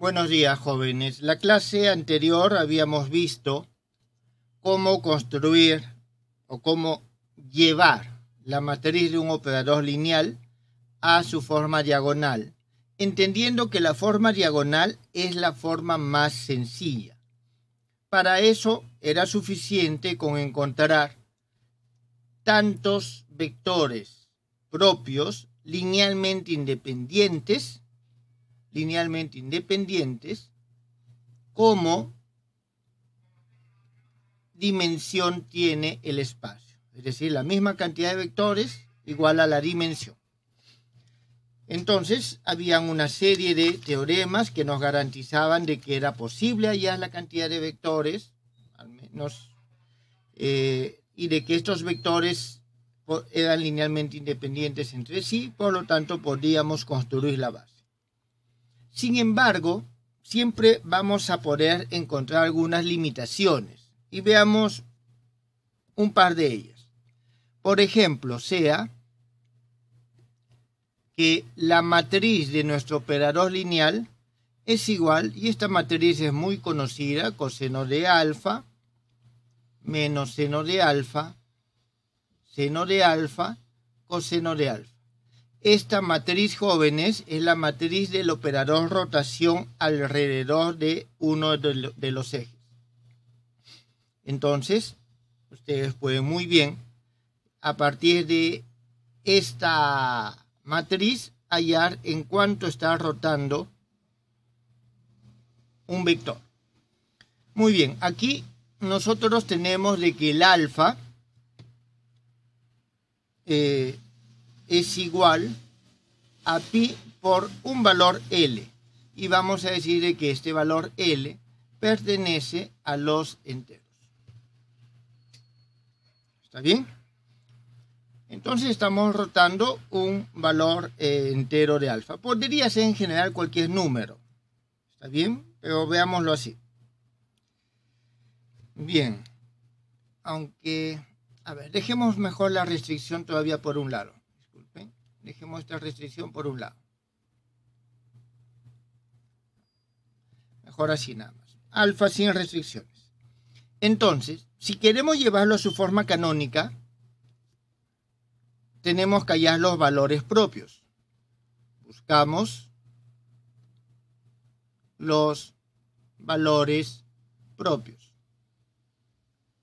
Buenos días, jóvenes. La clase anterior habíamos visto cómo construir o cómo llevar la matriz de un operador lineal a su forma diagonal, entendiendo que la forma diagonal es la forma más sencilla. Para eso era suficiente con encontrar tantos vectores propios linealmente independientes como dimensión tiene el espacio. Es decir, la misma cantidad de vectores igual a la dimensión. Entonces, habían una serie de teoremas que nos garantizaban de que era posible hallar la cantidad de vectores, al menos, y de que estos vectores eran linealmente independientes entre sí, por lo tanto, podíamos construir la base. Sin embargo, siempre vamos a poder encontrar algunas limitaciones y veamos un par de ellas. Por ejemplo, sea que la matriz de nuestro operador lineal es igual, y esta matriz es muy conocida, coseno de alfa menos seno de alfa, coseno de alfa. Esta matriz, jóvenes, es la matriz del operador rotación alrededor de uno de los ejes. Entonces, ustedes pueden muy bien, a partir de esta matriz, hallar en cuánto está rotando un vector. Muy bien, aquí nosotros tenemos de que el alfa es igual a pi por un valor L. Y vamos a decir de que este valor L pertenece a los enteros. ¿Está bien? Entonces estamos rotando un valor entero de alfa. Podría ser en general cualquier número. ¿Está bien? Pero veámoslo así. Bien. Aunque, a ver, dejemos mejor la restricción todavía por un lado. Disculpen. Dejemos esta restricción por un lado. Mejor así nada más. Alfa sin restricciones. Entonces, si queremos llevarlo a su forma canónica, tenemos que hallar los valores propios. Buscamos los valores propios.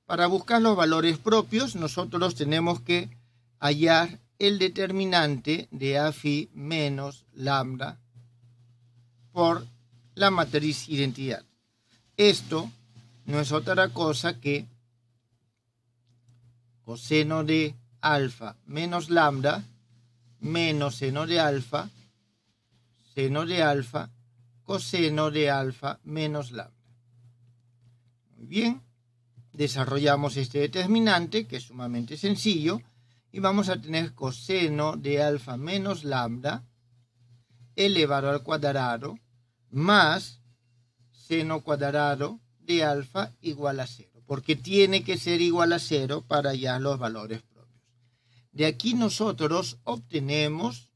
Para buscar los valores propios, nosotros tenemos que hallar el determinante de A phi menos lambda por la matriz identidad. Esto no es otra cosa que coseno de alfa menos lambda menos seno de alfa, coseno de alfa menos lambda. Muy bien, desarrollamos este determinante que es sumamente sencillo y vamos a tener coseno de alfa menos lambda elevado al cuadrado más seno cuadrado de alfa igual a 0, porque tiene que ser igual a 0 para hallar los valores propios. De aquí nosotros obtenemos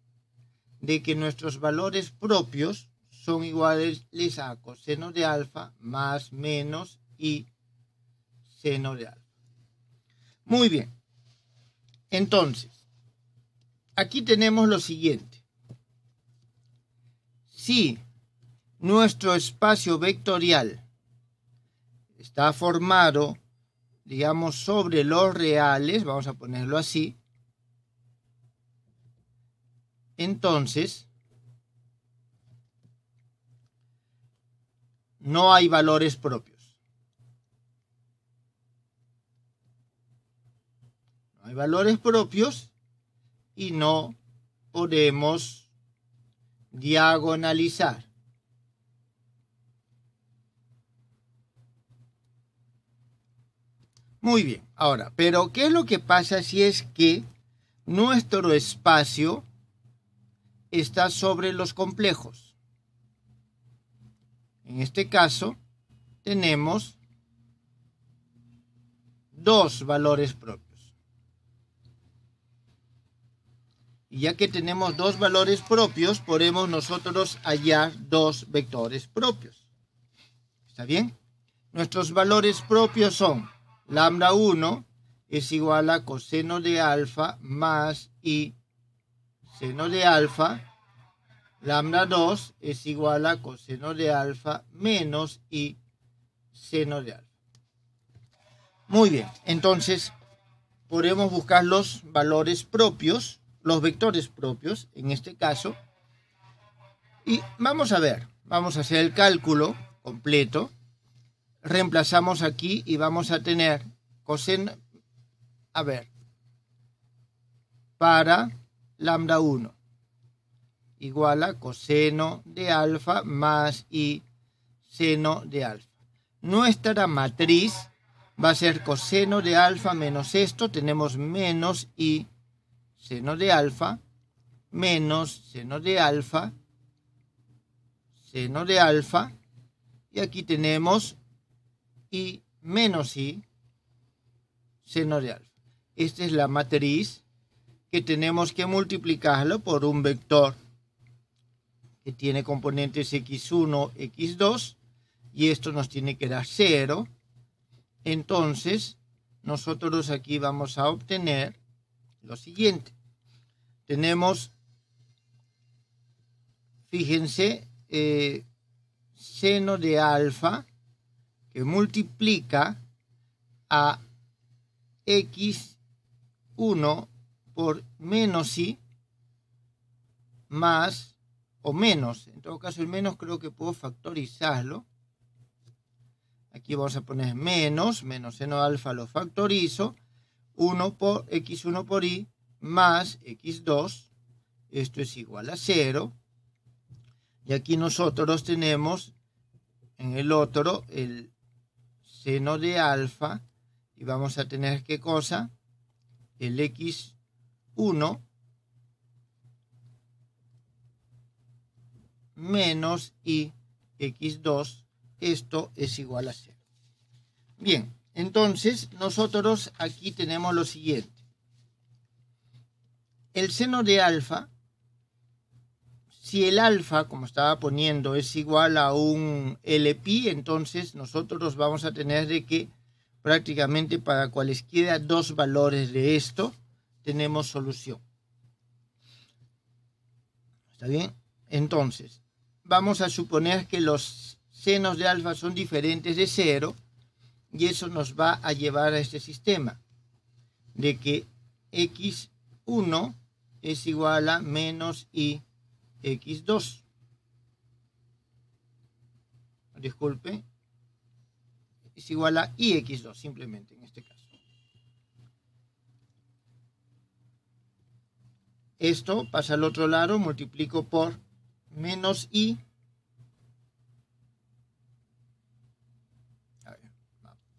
de que nuestros valores propios son iguales a coseno de alfa más menos y seno de alfa. Muy bien. Entonces, aquí tenemos lo siguiente. Si nuestro espacio vectorial está formado, digamos, sobre los reales, vamos a ponerlo así, entonces no hay valores propios. No hay valores propios y no podemos diagonalizar. Muy bien, ahora, pero ¿qué es lo que pasa si es que nuestro espacio está sobre los complejos? En este caso, tenemos dos valores propios. Y ya que tenemos dos valores propios, podemos nosotros hallar dos vectores propios. ¿Está bien? Nuestros valores propios son lambda 1 es igual a coseno de alfa más i seno de alfa. Lambda 2 es igual a coseno de alfa menos i seno de alfa. Muy bien, entonces podemos buscar los valores propios, los vectores propios, en este caso. Y vamos a ver, vamos a hacer el cálculo completo. Reemplazamos aquí y vamos a tener coseno, a ver, para lambda 1 igual a coseno de alfa más i seno de alfa. Nuestra matriz va a ser coseno de alfa menos esto, tenemos menos i seno de alfa, menos seno de alfa, y aquí tenemos i menos i seno de alfa. Esta es la matriz que tenemos que multiplicarlo por un vector que tiene componentes x1, x2, y esto nos tiene que dar 0. Entonces, nosotros aquí vamos a obtener lo siguiente. Tenemos, fíjense, seno de alfa que multiplica a x1 por menos i más o menos. En todo caso, el menos creo que puedo factorizarlo. Aquí vamos a poner menos seno de alfa lo factorizo, 1 por x1 por i más x2, esto es igual a 0. Y aquí nosotros tenemos en el otro el seno de alfa y vamos a tener ¿qué cosa? El x1 menos i x2, esto es igual a 0. Bien, entonces nosotros aquí tenemos lo siguiente. El seno de alfa, si el alfa, como estaba poniendo, es igual a un Lpi, entonces nosotros vamos a tener de que prácticamente para cualesquiera dos valores de esto tenemos solución. ¿Está bien? Entonces, vamos a suponer que los senos de alfa son diferentes de 0 y eso nos va a llevar a este sistema de que x1 es igual a menos i x2. Disculpe, es igual a i x2 simplemente en este caso. Esto pasa al otro lado, multiplico por menos i. A ver,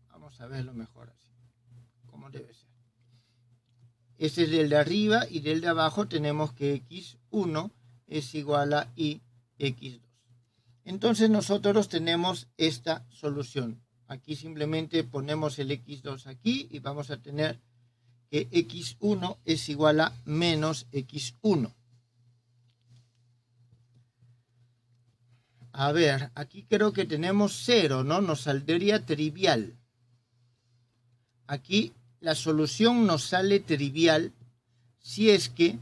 vamos a verlo mejor así, como debe ser. Este es del de arriba y del de abajo tenemos que x1 es igual a i x2. Entonces nosotros tenemos esta solución. Aquí simplemente ponemos el x2 aquí y vamos a tener que x1 es igual a menos x1. A ver, aquí creo que tenemos 0, ¿no? Nos saldría trivial. Aquí la solución nos sale trivial si es que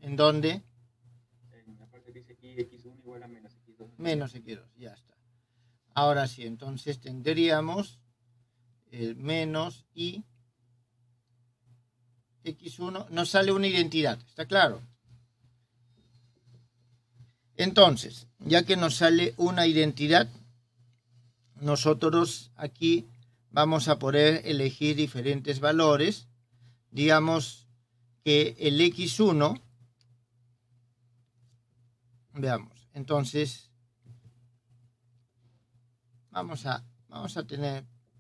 ¿en dónde? En la parte que dice aquí x1 igual a menos x2. Menos x2, ya está. Ahora sí, entonces tendríamos el menos y x1, nos sale una identidad, ¿está claro? Entonces, ya que nos sale una identidad, nosotros aquí vamos a poder elegir diferentes valores. Digamos que el x1, veamos, entonces vamos a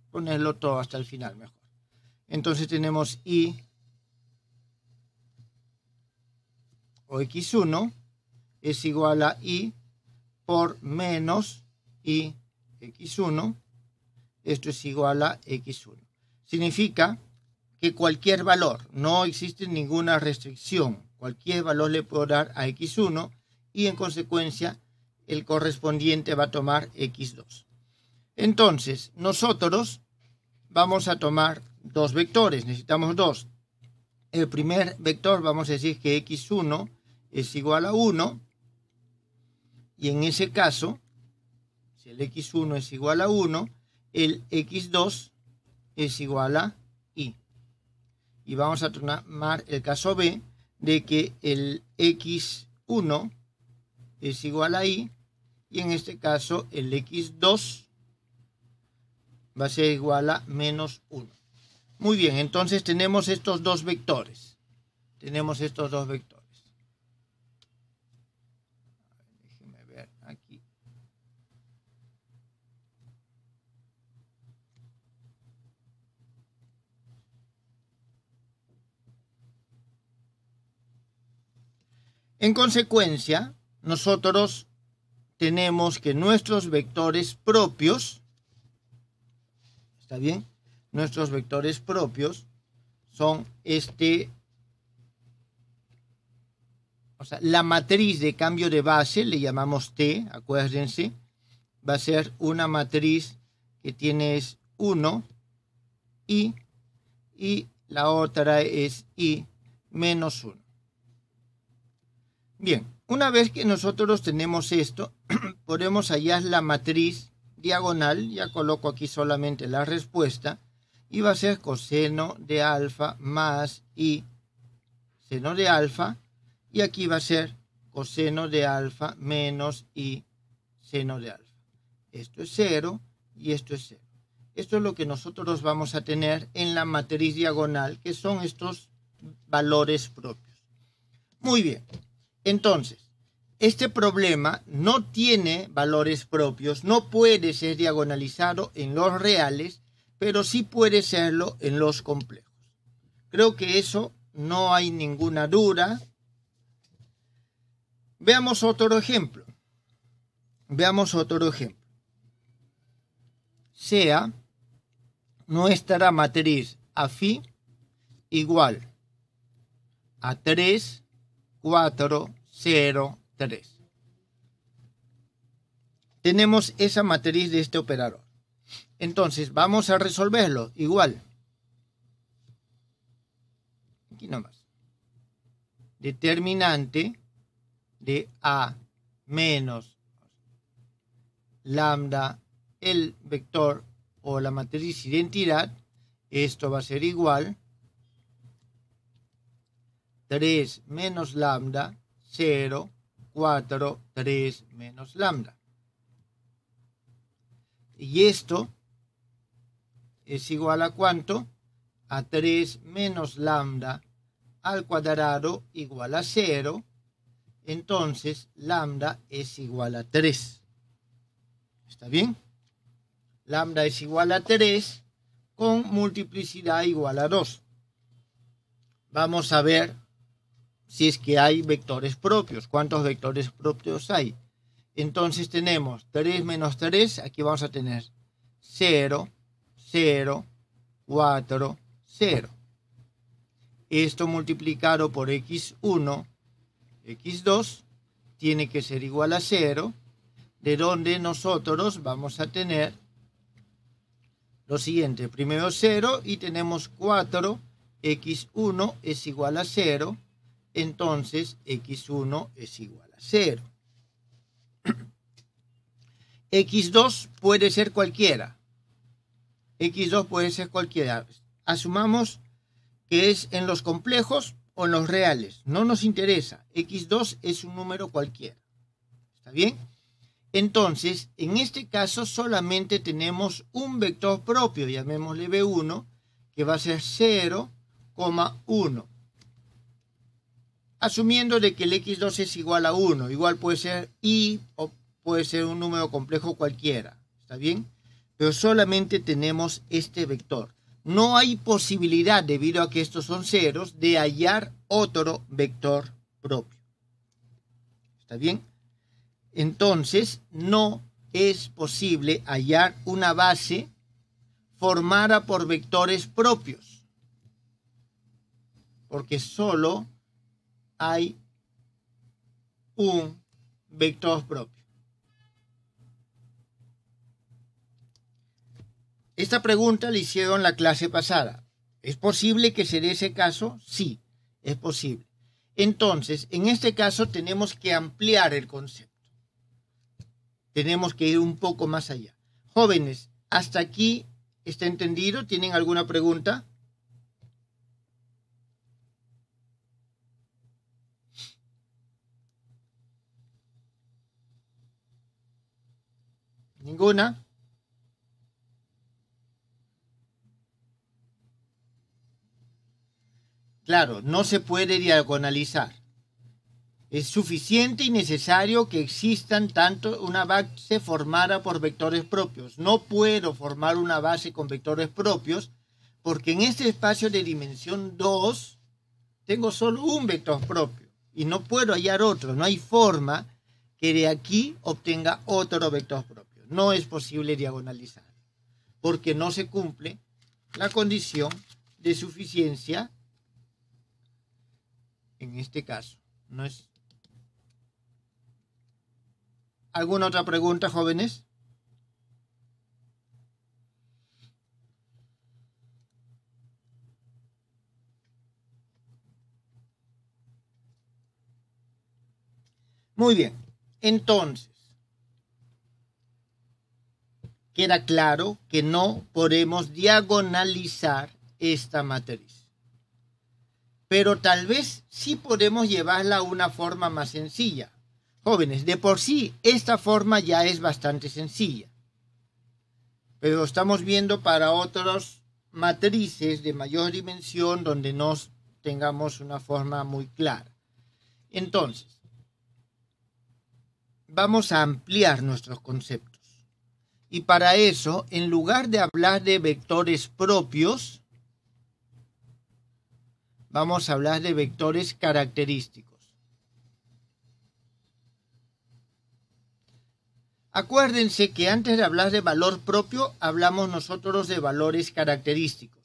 ponerlo todo hasta el final mejor. Entonces tenemos i o x1 es igual a i por menos i x1, esto es igual a x1. Significa que cualquier valor, no existe ninguna restricción, cualquier valor le puedo dar a x1 y en consecuencia el correspondiente va a tomar x2. Entonces, nosotros vamos a tomar dos vectores, necesitamos dos. El primer vector vamos a decir que x1 es igual a 1 y en ese caso, si el x1 es igual a 1, el x2 es igual a y. Y vamos a tomar el caso B de que el x1 es igual a y y en este caso el x2 va a ser igual a menos 1. Muy bien, entonces tenemos estos dos vectores. Déjenme ver aquí. En consecuencia, nosotros tenemos que nuestros vectores propios, ¿está bien? Nuestros vectores propios son la matriz de cambio de base, le llamamos T, acuérdense, va a ser una matriz que tiene 1, y la otra es y menos 1. Bien, una vez que nosotros tenemos esto, podemos hallar la matriz diagonal, ya coloco aquí solamente la respuesta, y va a ser coseno de alfa más y seno de alfa, y aquí va a ser coseno de alfa menos y seno de alfa. Esto es 0 y esto es 0. Esto es lo que nosotros vamos a tener en la matriz diagonal, que son estos valores propios. Muy bien. Entonces, este problema no tiene valores propios, no puede ser diagonalizado en los reales, pero sí puede serlo en los complejos. Creo que eso no hay ninguna duda. Veamos otro ejemplo. Sea nuestra matriz afí igual a 3, 4, 0, 3. Tenemos esa matriz de este operador. Entonces, vamos a resolverlo igual. Aquí nomás. Determinante de A menos lambda, el vector o la matriz identidad. Esto va a ser igual 3 menos lambda, 0, 4, 3 menos lambda. Y esto es igual a ¿cuánto? A 3 menos lambda al cuadrado igual a 0. Entonces, lambda es igual a 3. ¿Está bien? Lambda es igual a 3 con multiplicidad igual a 2. Vamos a ver si es que hay vectores propios. ¿Cuántos vectores propios hay? Entonces tenemos 3 menos 3, aquí vamos a tener 0, 0, 4, 0. Esto multiplicado por x1, x2, tiene que ser igual a 0, de donde nosotros vamos a tener lo siguiente. Primero 0 y tenemos 4, x1 es igual a 0, entonces x1 es igual a 0. x2 puede ser cualquiera. x2 puede ser cualquiera. Asumamos que es en los complejos o en los reales. No nos interesa. x2 es un número cualquiera. ¿Está bien? Entonces, en este caso solamente tenemos un vector propio, llamémosle b1, que va a ser 0,1. Asumiendo de que el x2 es igual a 1. Igual puede ser y o puede ser un número complejo cualquiera. ¿Está bien? Pero solamente tenemos este vector. No hay posibilidad, debido a que estos son ceros, de hallar otro vector propio. ¿Está bien? Entonces, no es posible hallar una base formada por vectores propios, porque solo hay un vector propio. Esta pregunta la hicieron la clase pasada. ¿Es posible que se dé ese caso? Sí, es posible. Entonces, en este caso tenemos que ampliar el concepto. Tenemos que ir un poco más allá. Jóvenes, ¿hasta aquí está entendido? ¿Tienen alguna pregunta? ¿Ninguna? Claro, no se puede diagonalizar. Es suficiente y necesario que existan tanto una base formada por vectores propios. No puedo formar una base con vectores propios porque en este espacio de dimensión 2 tengo solo un vector propio y no puedo hallar otro. No hay forma que de aquí obtenga otro vector propio. No es posible diagonalizar porque no se cumple la condición de suficiencia en este caso. No es. ¿Alguna otra pregunta, jóvenes? Muy bien. Entonces, queda claro que no podemos diagonalizar esta matriz. Pero tal vez sí podemos llevarla a una forma más sencilla. Jóvenes, de por sí, esta forma ya es bastante sencilla. Pero estamos viendo para otras matrices de mayor dimensión donde no tengamos una forma muy clara. Entonces, vamos a ampliar nuestros conceptos. Y para eso, en lugar de hablar de vectores propios, vamos a hablar de vectores característicos. Acuérdense que antes de hablar de valor propio, hablamos nosotros de valores característicos.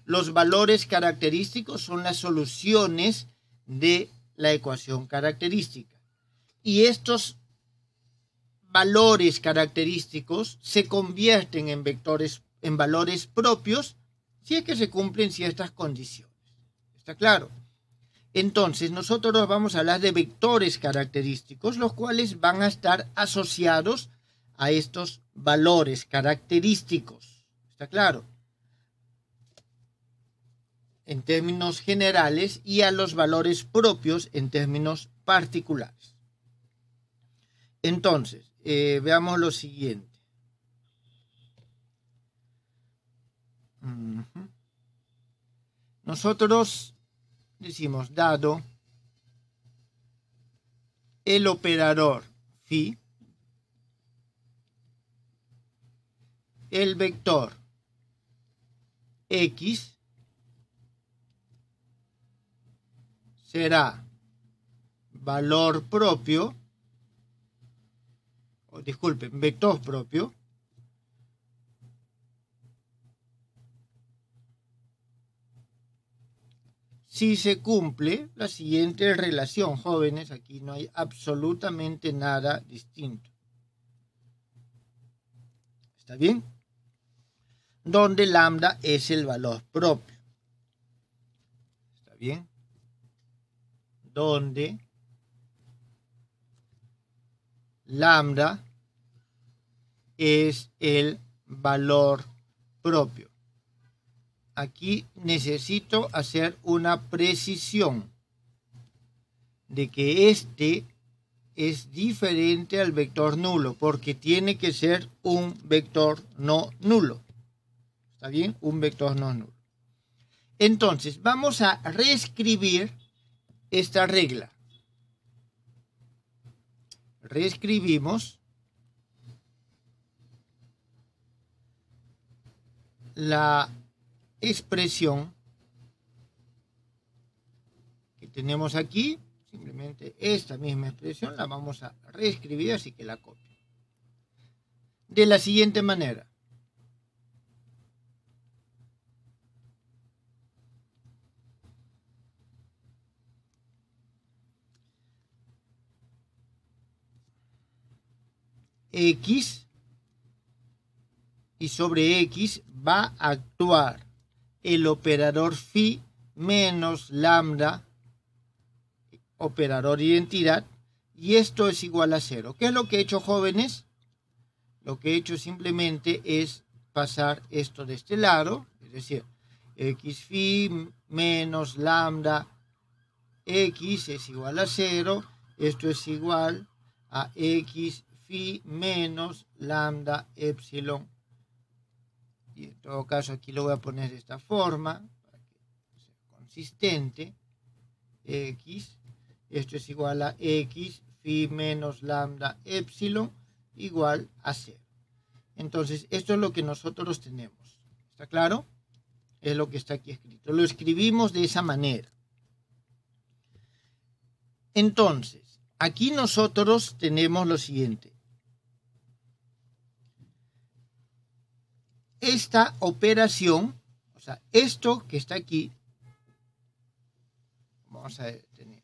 Los valores característicos son las soluciones de la ecuación característica. Y estos valores característicos se convierten en vectores, en valores propios, si es que se cumplen ciertas condiciones. ¿Está claro? Entonces, nosotros vamos a hablar de vectores característicos, los cuales van a estar asociados a estos valores característicos. ¿Está claro? En términos generales y a los valores propios en términos particulares. Entonces, veamos lo siguiente. Nosotros decimos, dado el operador phi, el vector x será valor propio, o disculpen, vector propio, si se cumple la siguiente relación, jóvenes, aquí no hay absolutamente nada distinto. ¿Está bien? Donde lambda es el valor propio. ¿Está bien? Donde lambda es el valor propio. Aquí necesito hacer una precisión de que este es diferente al vector nulo, porque tiene que ser un vector no nulo. ¿Está bien? Un vector no nulo. Entonces, vamos a reescribir esta regla. Reescribimos la expresión que tenemos aquí. Simplemente esta misma expresión la vamos a reescribir, así que la copio. de la siguiente manera. X, y sobre X va a actuar el operador phi menos lambda, operador identidad, y esto es igual a 0. ¿Qué es lo que he hecho, jóvenes? Lo que he hecho simplemente es pasar esto de este lado, es decir, X phi menos lambda X es igual a 0, esto es igual a X phi menos lambda epsilon. Y en todo caso aquí lo voy a poner de esta forma, para que sea consistente. X, esto es igual a X phi menos lambda epsilon igual a 0. Entonces, esto es lo que nosotros tenemos. ¿Está claro? Es lo que está aquí escrito. Lo escribimos de esa manera. Entonces, aquí nosotros tenemos lo siguiente. Esta operación, o sea, esto que está aquí, vamos a tener,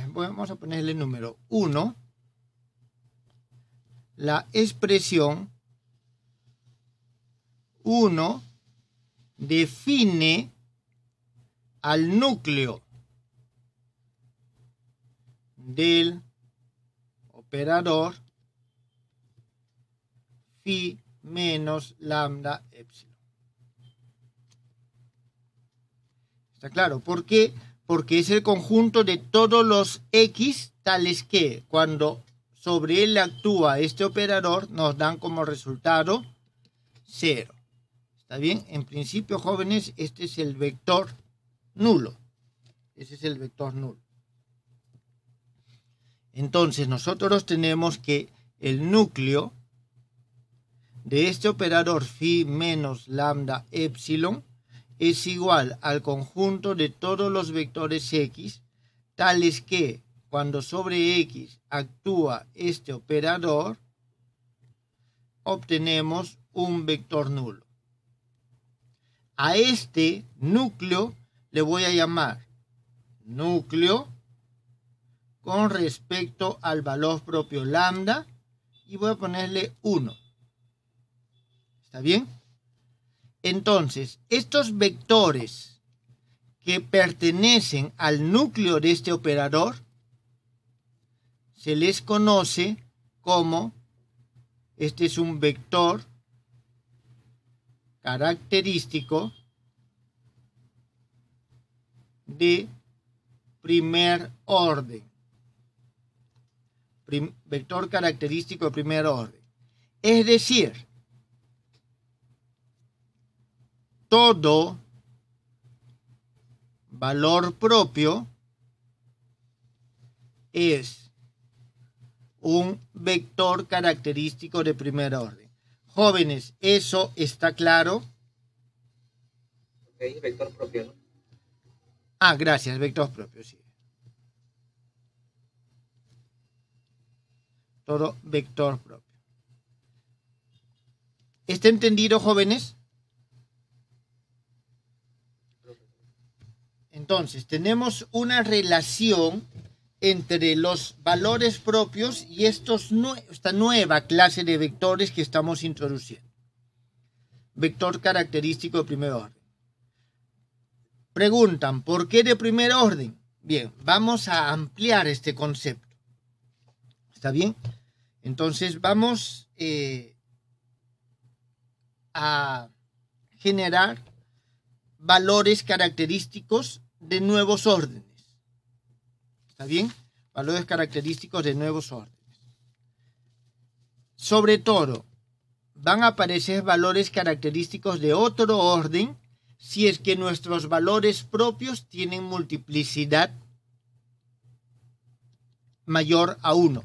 vamos a ponerle el número 1, la expresión 1 define al núcleo del operador phi menos lambda epsilon. ¿Está claro? ¿Por qué? Porque es el conjunto de todos los X tales que cuando sobre él actúa este operador nos dan como resultado 0. ¿Está bien? En principio, jóvenes, este es el vector nulo. Ese es el vector nulo. Entonces nosotros tenemos que el núcleo de este operador phi menos lambda epsilon es igual al conjunto de todos los vectores X, tales que cuando sobre X actúa este operador, obtenemos un vector nulo. A este núcleo le voy a llamar núcleo con respecto al valor propio lambda y voy a ponerle 1. ¿Está bien? Entonces, estos vectores que pertenecen al núcleo de este operador se les conoce como, este es un vector característico de primer orden. Vector característico de primer orden. Es decir, todo valor propio es un vector característico de primer orden. Jóvenes, ¿eso está claro? Ok, vector propio, ¿no? Ah, gracias, vector propio, sí. Todo vector propio. ¿Está entendido, jóvenes? Entonces, tenemos una relación entre los valores propios y esta nueva clase de vectores que estamos introduciendo. Vector característico de primer orden. Preguntan, ¿por qué de primer orden? Bien, vamos a ampliar este concepto. ¿Está bien? Entonces vamos a generar valores característicos de nuevos órdenes. ¿Está bien? Valores característicos de nuevos órdenes. Sobre todo, van a aparecer valores característicos de otro orden si es que nuestros valores propios tienen multiplicidad mayor a 1.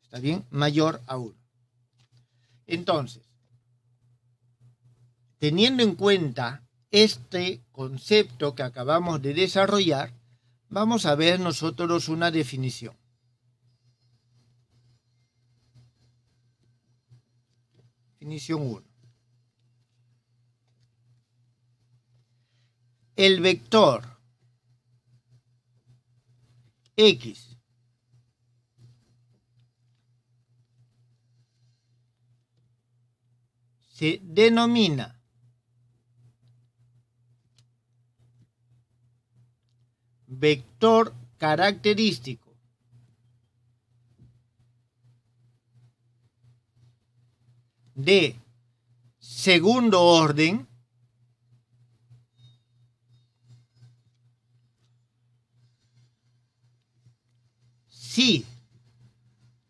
¿Está bien? Mayor a 1. Entonces, teniendo en cuenta este concepto que acabamos de desarrollar, vamos a ver nosotros una definición. definición 1. El vector X se denomina vector característico de segundo orden si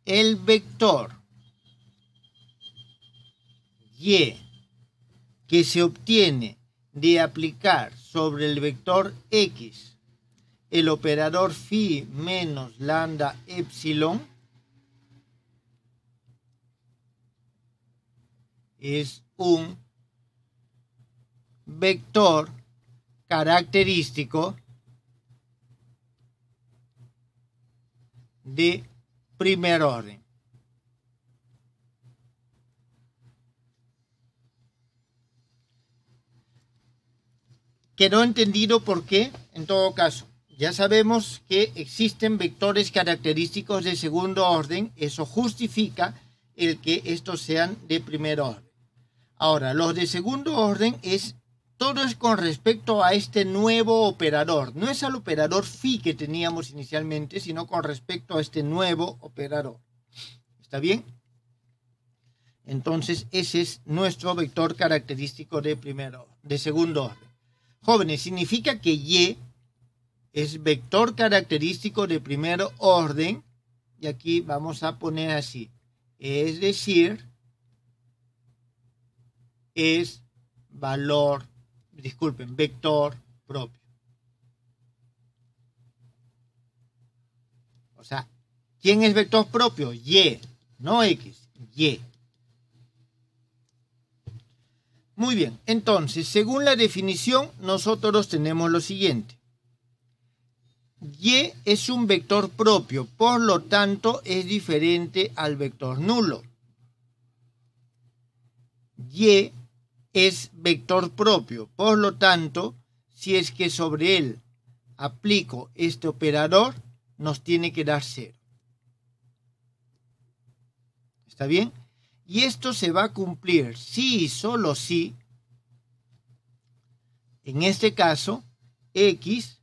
el vector Y que se obtiene de aplicar sobre el vector X el operador phi menos lambda epsilon es un vector característico de primer orden. ¿Quedó entendido por qué? En todo caso, ya sabemos que existen vectores característicos de segundo orden. Eso justifica el que estos sean de primer orden. Ahora, los de segundo orden todo es con respecto a este nuevo operador. No es al operador phi que teníamos inicialmente, sino con respecto a este nuevo operador. ¿Está bien? Entonces, ese es nuestro vector característico de segundo orden. Jóvenes, significa que Y es vector característico de primer orden, y aquí vamos a poner así, es decir, es vector propio. O sea, ¿quién es vector propio? Y, no X, Y. Muy bien, entonces, según la definición, nosotros tenemos lo siguiente. Y es un vector propio, por lo tanto, es diferente al vector nulo. Y es vector propio, por lo tanto, si es que sobre él aplico este operador, nos tiene que dar 0. ¿Está bien? Y esto se va a cumplir si y solo si, en este caso, X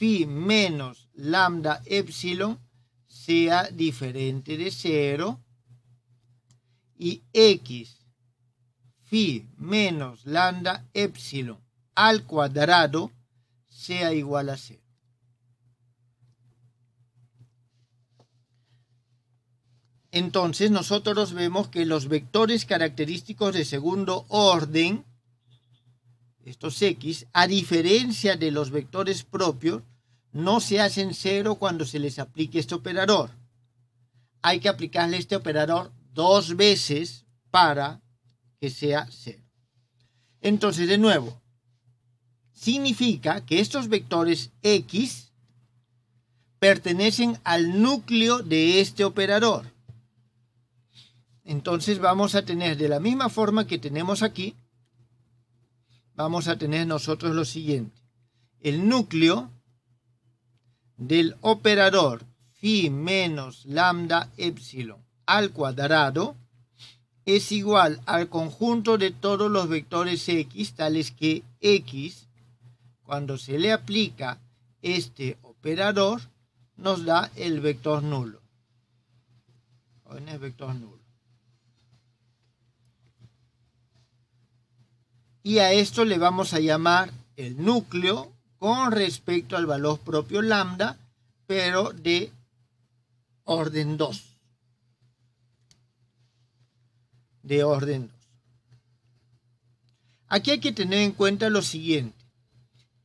phi menos lambda epsilon sea diferente de 0 y X phi menos lambda epsilon al cuadrado sea igual a 0. Entonces nosotros vemos que los vectores característicos de segundo orden, estos X, a diferencia de los vectores propios, no se hacen 0 cuando se les aplique este operador. Hay que aplicarle este operador 2 veces para que sea 0. Entonces, de nuevo, significa que estos vectores X pertenecen al núcleo de este operador. Entonces vamos a tener, de la misma forma que tenemos aquí, vamos a tener nosotros lo siguiente. El núcleo del operador phi menos lambda epsilon al cuadrado es igual al conjunto de todos los vectores X, tales que X, cuando se le aplica este operador, nos da el vector nulo. El vector nulo. Y a esto le vamos a llamar el núcleo con respecto al valor propio lambda, pero de orden 2. De orden 2. Aquí hay que tener en cuenta lo siguiente.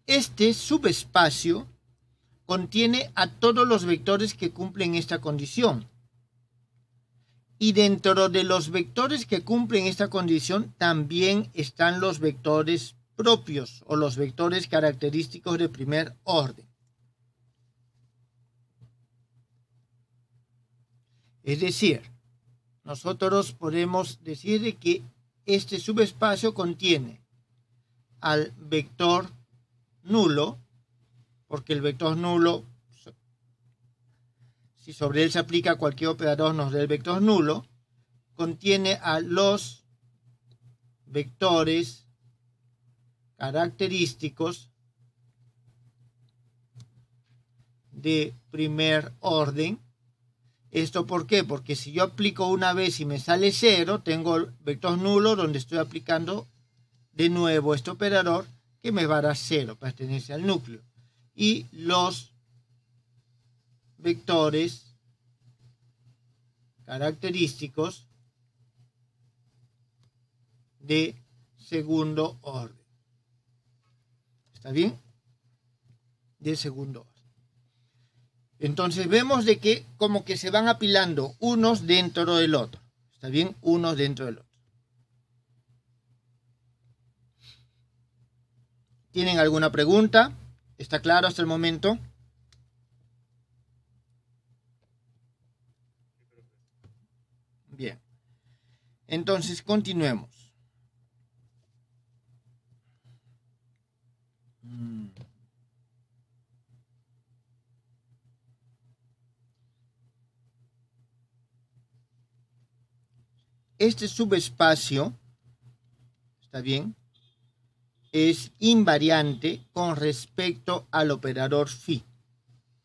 Este subespacio contiene a todos los vectores que cumplen esta condición. Y dentro de los vectores que cumplen esta condición también están los vectores propios o los vectores característicos de primer orden. Es decir, nosotros podemos decir de que este subespacio contiene al vector nulo, porque el vector nulo, si sobre él se aplica cualquier operador, nos da el vector nulo, contiene a los vectores característicos de primer orden. ¿Esto por qué? Porque si yo aplico una vez y me sale 0, tengo el vector nulo donde estoy aplicando de nuevo este operador que me va a dar 0, pertenece al núcleo. Y los vectores característicos de segundo orden. ¿Está bien? De segundo orden. Entonces vemos de que como que se van apilando unos dentro del otro. ¿Está bien? Unos dentro del otro. ¿Tienen alguna pregunta? ¿Está claro hasta el momento? Bien. Entonces continuemos. Este subespacio, ¿está bien?, es invariante con respecto al operador phi.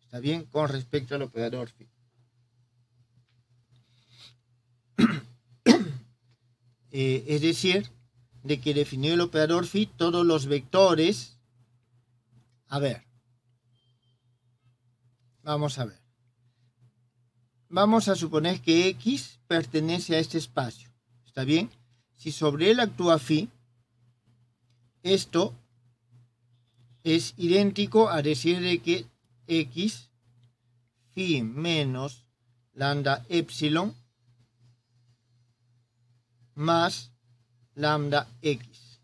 ¿Está bien? Con respecto al operador phi. Es decir, de que definido el operador phi, todos los vectores... A ver. Vamos a ver. Vamos a suponer que X pertenece a este espacio. ¿Está bien? Si sobre él actúa phi, esto es idéntico a decir de que X, phi menos lambda epsilon más lambda X.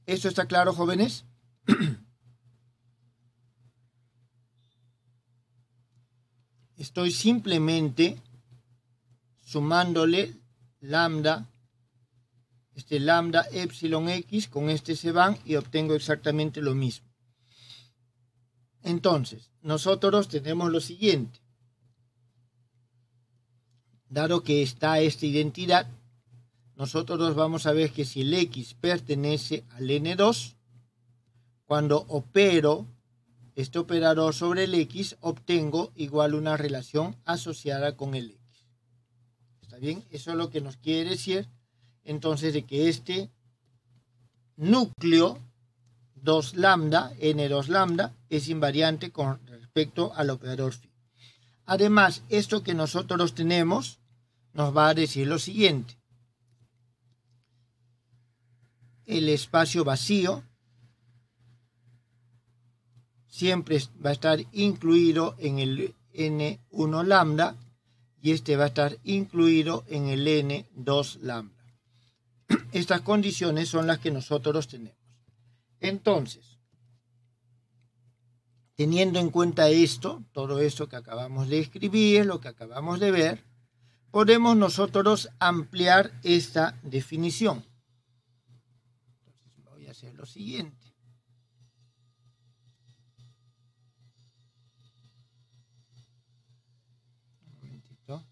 ¿Esto está claro, jóvenes? Estoy simplemente sumándole lambda, lambda epsilon X, con este se van y obtengo exactamente lo mismo. Entonces, nosotros tenemos lo siguiente. Dado que está esta identidad, nosotros vamos a ver que si el X pertenece al N2, cuando opero este operador sobre el X, obtengo igual una relación asociada con el X. ¿Está bien? Eso es lo que nos quiere decir, entonces, de que este núcleo 2 lambda, N2 lambda, es invariante con respecto al operador phi. Además, esto que nosotros tenemos nos va a decir lo siguiente. El espacio vacío siempre va a estar incluido en el N1 lambda y este va a estar incluido en el N2 lambda. Estas condiciones son las que nosotros tenemos. Entonces, teniendo en cuenta esto, todo esto que acabamos de escribir, lo que acabamos de ver, podemos nosotros ampliar esta definición. Entonces voy a hacer lo siguiente. Un momentito.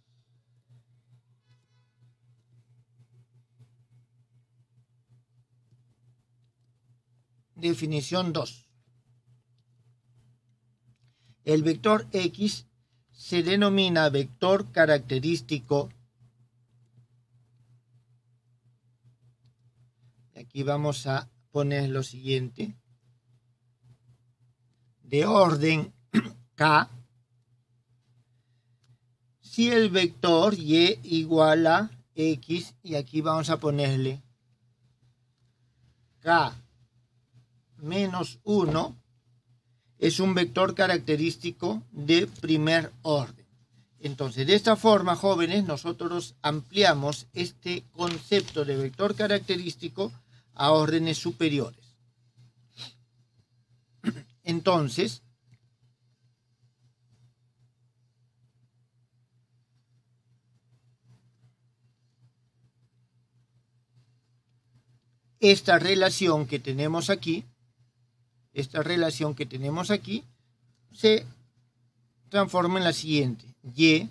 Definición 2. El vector X se denomina vector característico. Aquí vamos a poner lo siguiente. De orden K, si el vector Y igual a X, y aquí vamos a ponerle K menos 1, es un vector característico de primer orden. Entonces, de esta forma, jóvenes, nosotros ampliamos este concepto de vector característico a órdenes superiores. Entonces, esta relación que tenemos aquí, se transforma en la siguiente: y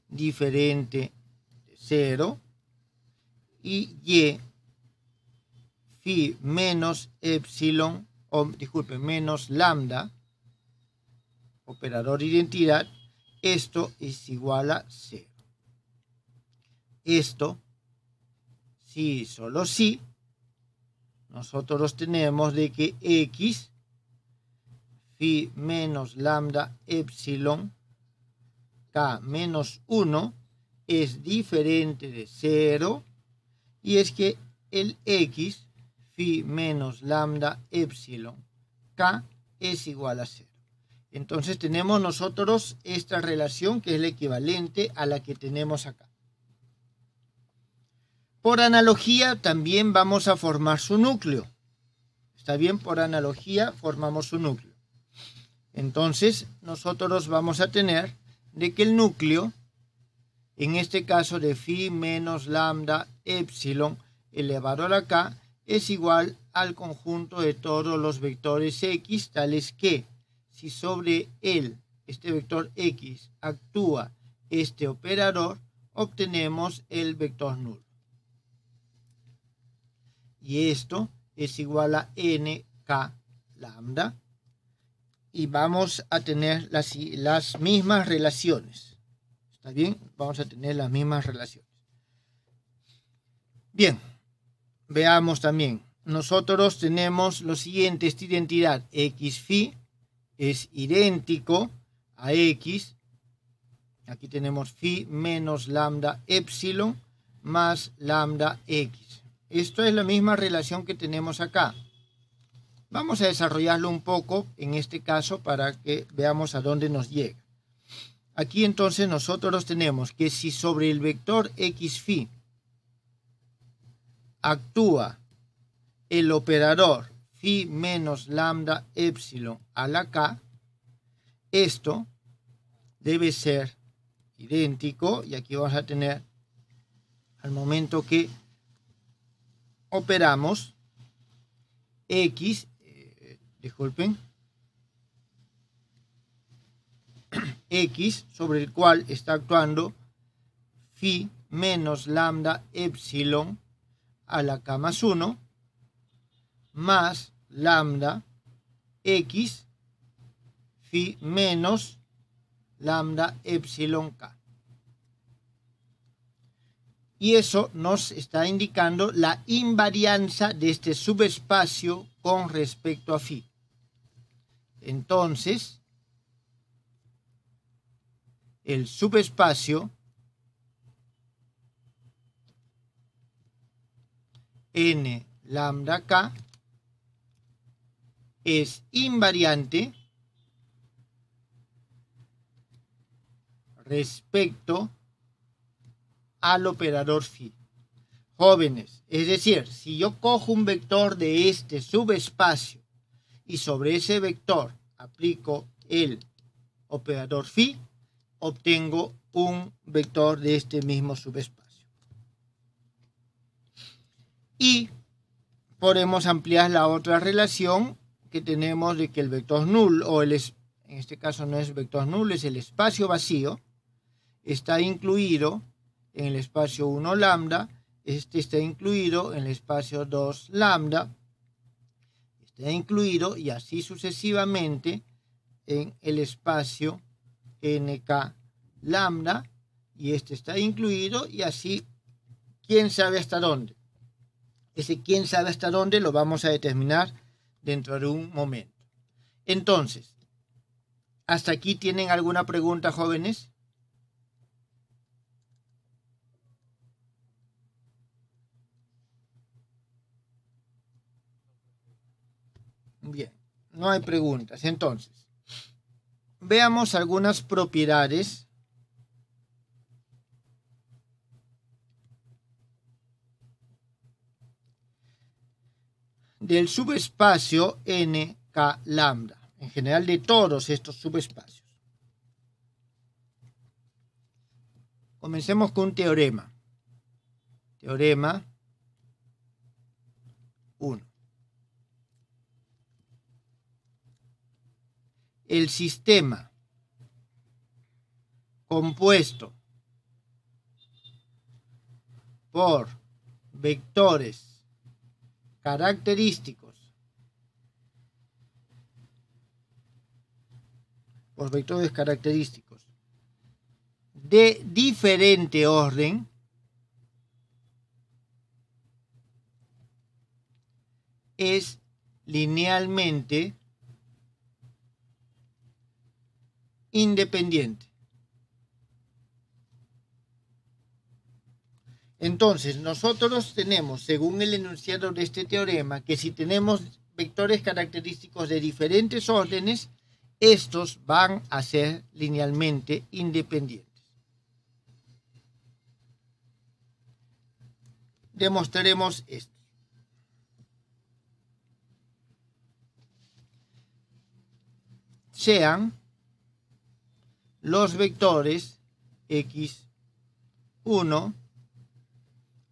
diferente de 0 y phi menos epsilon, menos lambda, operador identidad, esto es igual a 0. Esto, sí, solo sí, nosotros tenemos de que x phi menos lambda epsilon k menos 1 es diferente de 0, y es que el x phi menos lambda epsilon k es igual a 0. Entonces tenemos nosotros esta relación que es la equivalente a la que tenemos acá. Por analogía también vamos a formar su núcleo. ¿Está bien? Por analogía formamos su núcleo. Entonces nosotros vamos a tener de que el núcleo, en este caso de phi menos lambda epsilon elevado a la k, es igual al conjunto de todos los vectores x, tales que si sobre él, este vector x, actúa este operador, obtenemos el vector nulo. Y esto es igual a nk lambda. Y vamos a tener las mismas relaciones. ¿Está bien? Vamos a tener las mismas relaciones. Bien, veamos también. Nosotros tenemos lo siguiente: esta identidad x phi es idéntico a x. Aquí tenemos phi menos lambda epsilon más lambda x. Esto es la misma relación que tenemos acá. Vamos a desarrollarlo un poco en este caso para que veamos a dónde nos llega. Aquí entonces nosotros tenemos que si sobre el vector x phi actúa el operador phi menos lambda epsilon a la k, esto debe ser idéntico, y aquí vamos a tener al momento que operamos x, x sobre el cual está actuando phi menos lambda epsilon a la k más 1 más lambda x phi menos lambda epsilon k. Y eso nos está indicando la invarianza de este subespacio con respecto a phi. Entonces, el subespacio n lambda k es invariante respecto al operador phi. Jóvenes, es decir, si yo cojo un vector de este subespacio y sobre ese vector aplico el operador phi, obtengo un vector de este mismo subespacio. Y podemos ampliar la otra relación que tenemos de que el vector null, o en este caso no es vector null, es el espacio vacío, está incluido en el espacio 1 lambda, este está incluido en el espacio 2 lambda, está incluido y así sucesivamente en el espacio nk lambda, y este está incluido, y así quién sabe hasta dónde. Ese quién sabe hasta dónde lo vamos a determinar dentro de un momento. Entonces, ¿hasta aquí tienen alguna pregunta, jóvenes? Bien, no hay preguntas. Entonces, veamos algunas propiedades del subespacio nk lambda, en general de todos estos subespacios. Comencemos con un teorema. Teorema 1. El sistema compuesto por vectores característicos de diferente orden es linealmente independiente. Entonces, nosotros tenemos, según el enunciado de este teorema, que si tenemos vectores característicos de diferentes órdenes, estos van a ser linealmente independientes. Demostraremos esto. Sean los vectores x1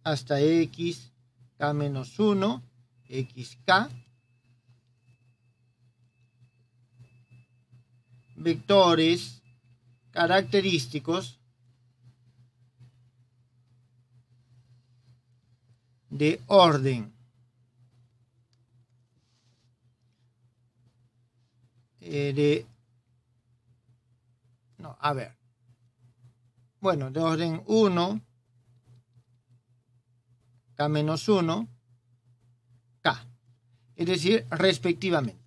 hasta xk-1, xk, vectores característicos de orden de orden 1, k-1, k, es decir, respectivamente.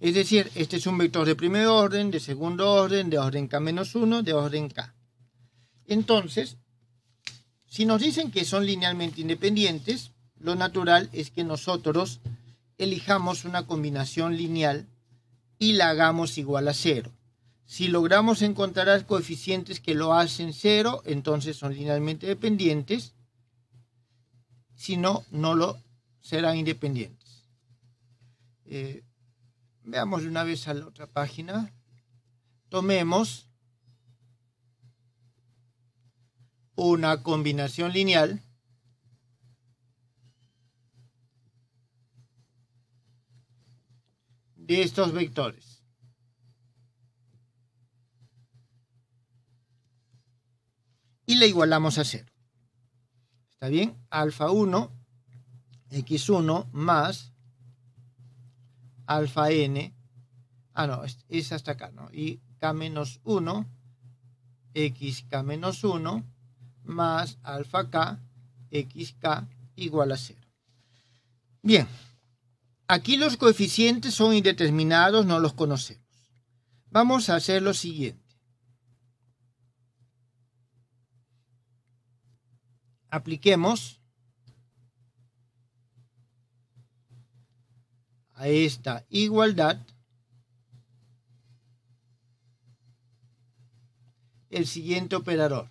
Es decir, este es un vector de primer orden, de segundo orden, de orden k-1, de orden k. Entonces, si nos dicen que son linealmente independientes, lo natural es que nosotros elijamos una combinación lineal y la hagamos igual a 0. Si logramos encontrar coeficientes que lo hacen 0, entonces son linealmente dependientes. Si no, no lo serán independientes. Veamos de una vez a la otra página. Tomemos una combinación lineal de estos vectores. Y la igualamos a 0. ¿Está bien? Alfa 1, x1 más alfa n, es hasta acá, ¿no? Y k-1, xk-1 más alfa k, xk igual a 0. Bien, aquí los coeficientes son indeterminados, no los conocemos. Vamos a hacer lo siguiente. Apliquemos a esta igualdad el siguiente operador.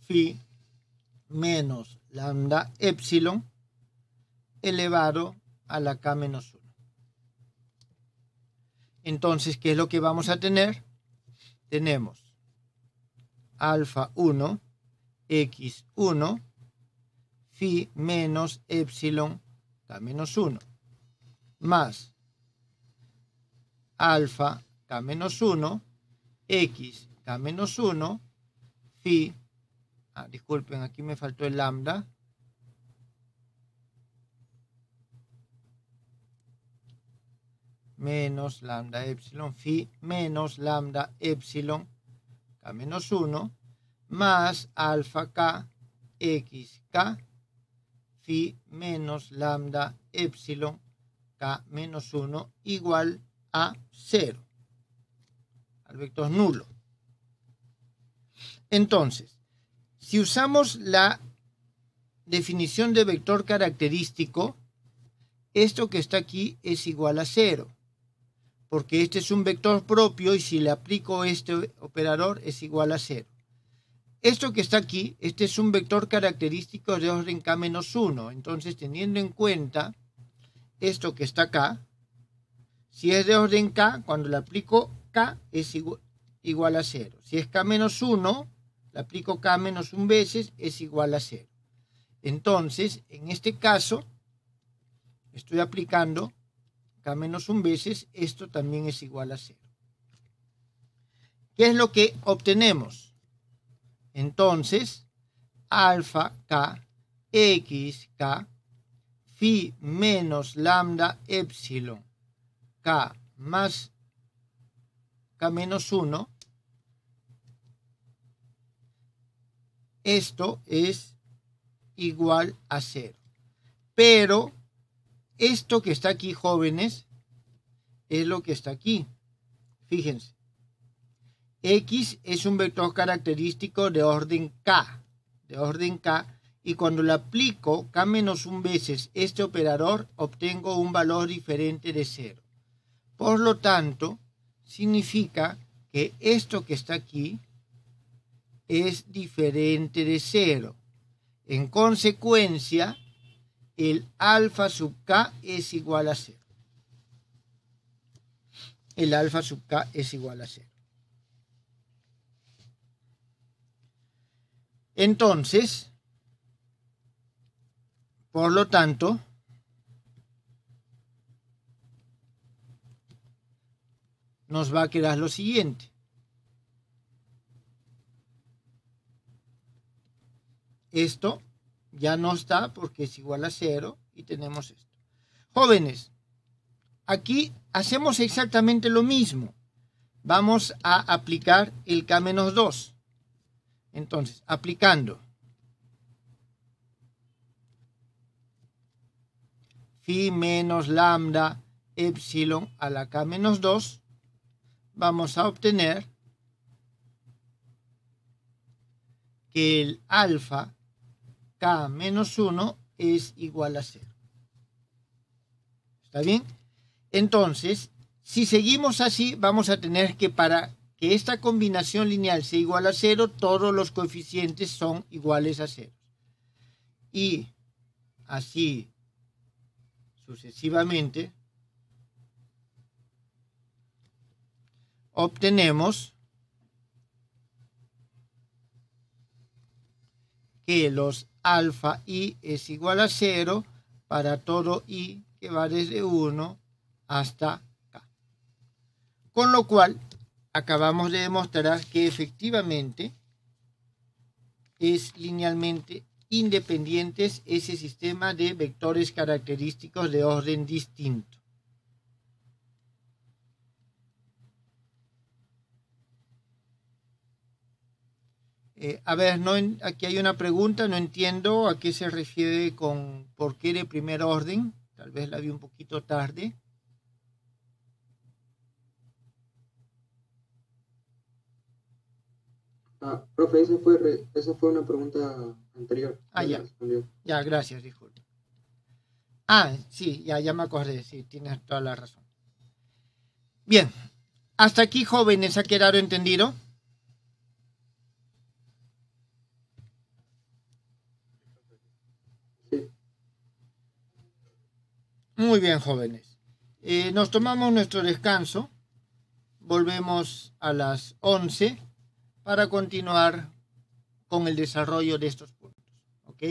Phi menos lambda epsilon elevado a la k-1. Entonces, ¿qué es lo que vamos a tener? Tenemos alfa 1, x1, phi menos epsilon k-1, más alfa k-1, x k-1, phi, disculpen, aquí me faltó el lambda, menos lambda epsilon, phi menos lambda epsilon k-1, más alfa k, x k, phi menos lambda epsilon k-1 igual a 0, al vector nulo. Entonces, si usamos la definición de vector característico, esto que está aquí es igual a 0, porque este es un vector propio y si le aplico este operador es igual a 0. Esto que está aquí, este es un vector característico de orden k-1, entonces teniendo en cuenta esto que está acá, Si es de orden K, cuando le aplico K es igual a 0. Si es K menos 1, le aplico K menos 1 veces, es igual a 0. Entonces, en este caso, estoy aplicando K menos 1 veces, esto también es igual a 0. ¿Qué es lo que obtenemos? Entonces, alfa K, X K, phi menos lambda epsilon K más K menos 1, esto es igual a 0. Pero esto que está aquí, jóvenes, es lo que está aquí. Fíjense. X es un vector característico de orden K. Y cuando le aplico K menos 1 veces este operador, obtengo un valor diferente de 0. Por lo tanto, significa que esto que está aquí es diferente de 0. En consecuencia, el alfa sub K es igual a 0. El alfa sub K es igual a 0. Entonces, por lo tanto, nos va a quedar lo siguiente. Esto ya no está porque es igual a 0 y tenemos esto. Jóvenes, aquí hacemos exactamente lo mismo. Vamos a aplicar el K-2. Entonces, aplicando phi menos lambda epsilon a la K-2, vamos a obtener que el alfa K menos 1 es igual a 0. ¿Está bien? Entonces, si seguimos así, vamos a tener que para que esta combinación lineal sea igual a 0, todos los coeficientes son iguales a 0. Y así sucesivamente obtenemos que los alfa i es igual a 0 para todo i que va desde 1 hasta k. Con lo cual, acabamos de demostrar que efectivamente es linealmente independientes ese sistema de vectores característicos de orden distinto. A ver, aquí hay una pregunta, no entiendo a qué se refiere con por qué de primer orden. Tal vez la vi un poquito tarde. Profe, esa fue una pregunta anterior. Ya. Respondió. Ya, gracias, disculpe. Sí, ya me acordé, sí, tienes toda la razón. Bien, hasta aquí, jóvenes, ¿ha quedado entendido? Sí. Muy bien, jóvenes. Nos tomamos nuestro descanso. Volvemos a las 11 para continuar con el desarrollo de estos puntos. ¿Ok?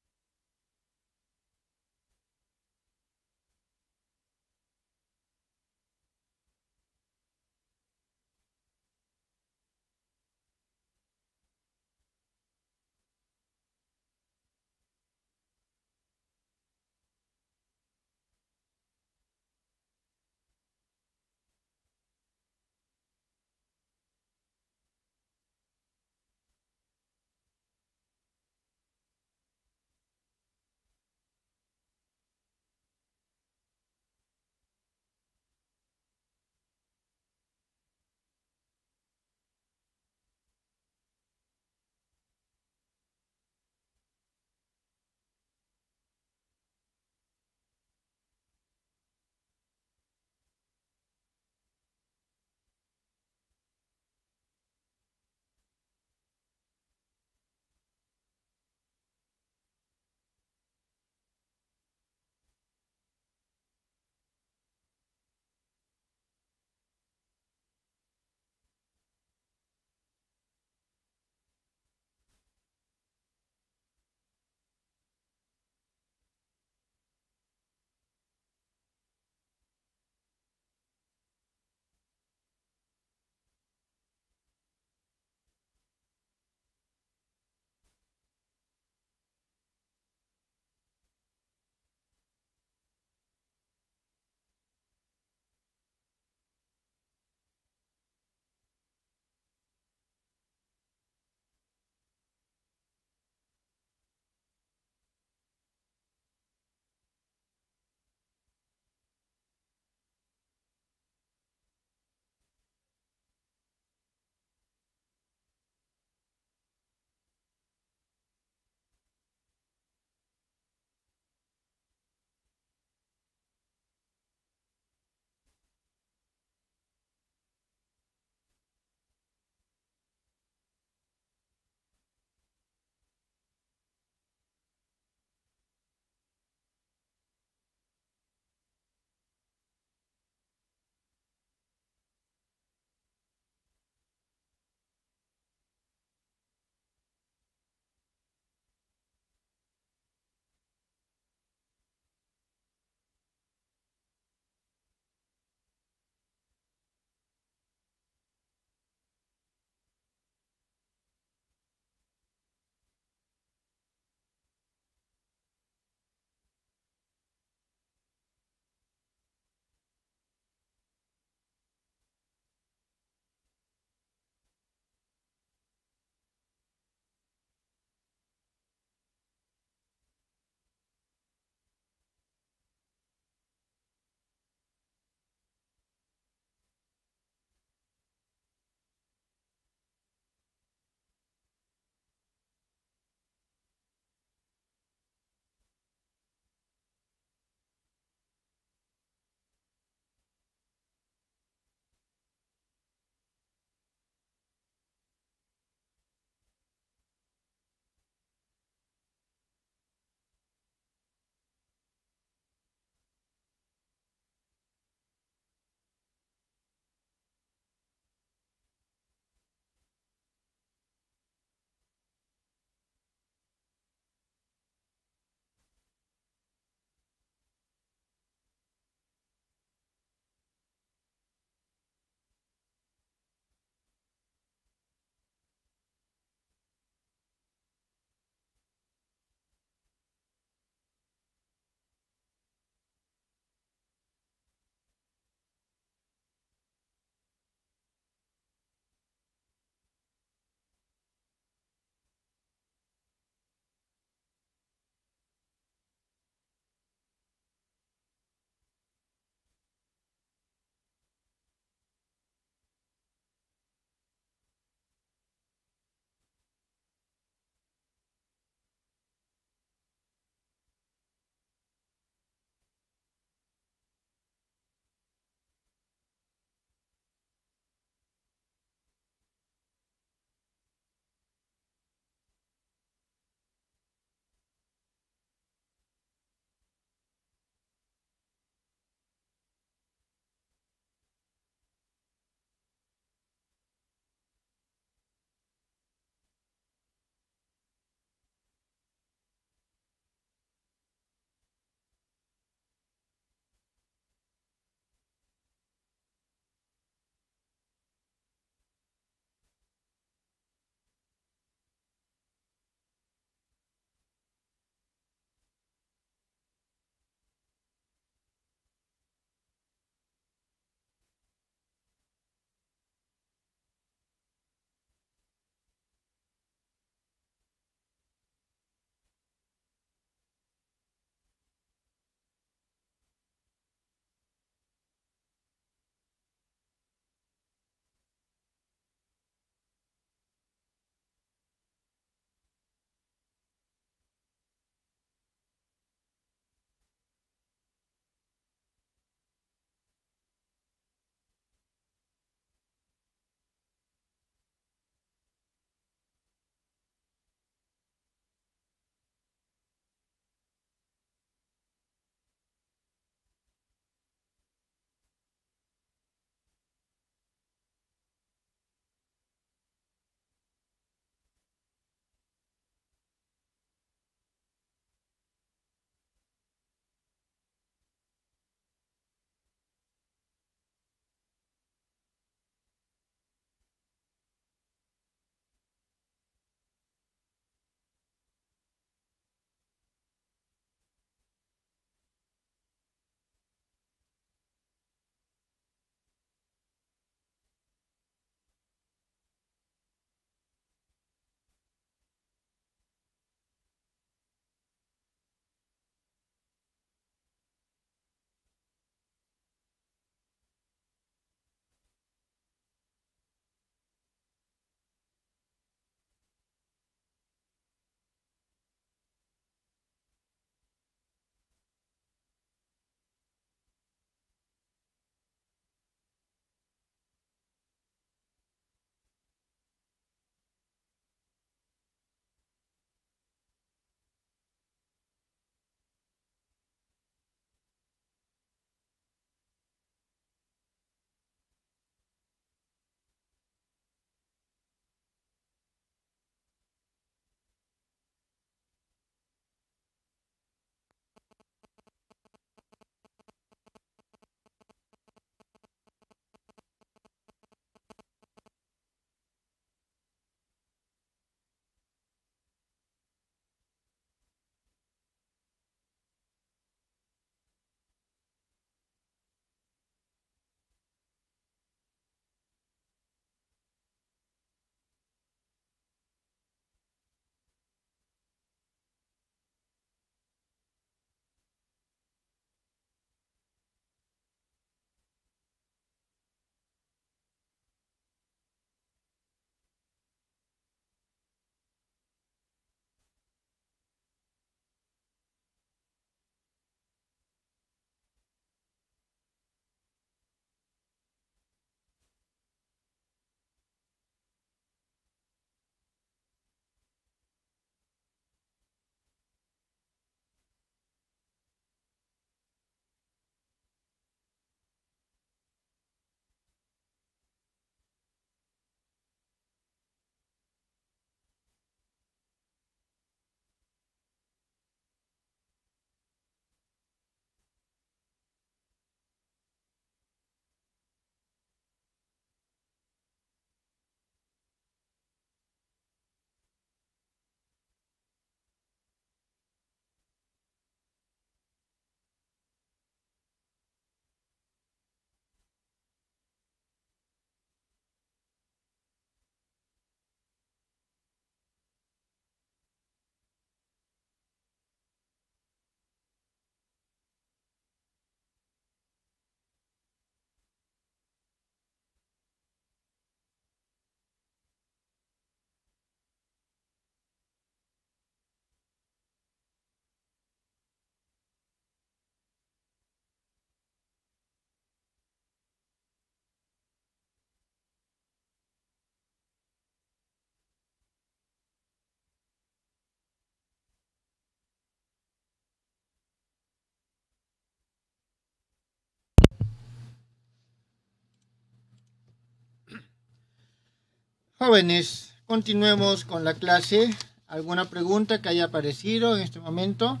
Jóvenes, continuemos con la clase. ¿Alguna pregunta que haya aparecido en este momento?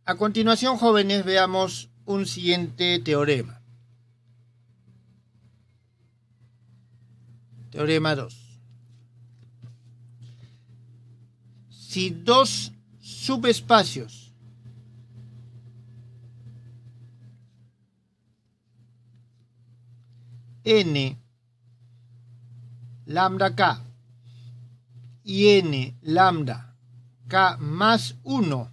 A continuación, jóvenes, veamos un siguiente teorema. Teorema 2. Si dos subespacios n lambda k y n lambda k más 1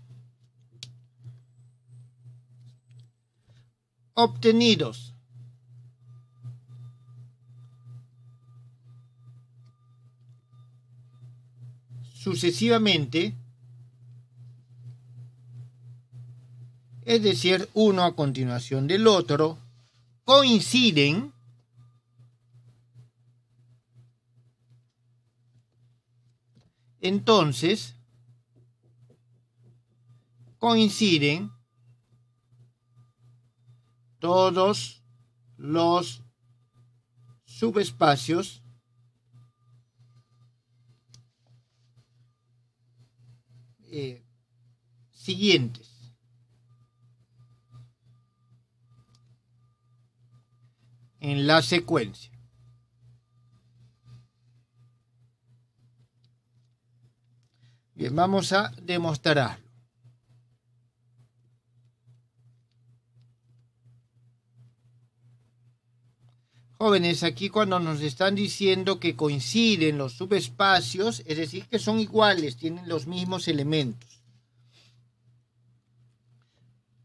obtenidos sucesivamente, es decir, uno a continuación del otro, coinciden, entonces coinciden todos los subespacios siguientes. En la secuencia. Bien, vamos a demostrarlo. Jóvenes, aquí cuando nos están diciendo que coinciden los subespacios, es decir, que son iguales, tienen los mismos elementos.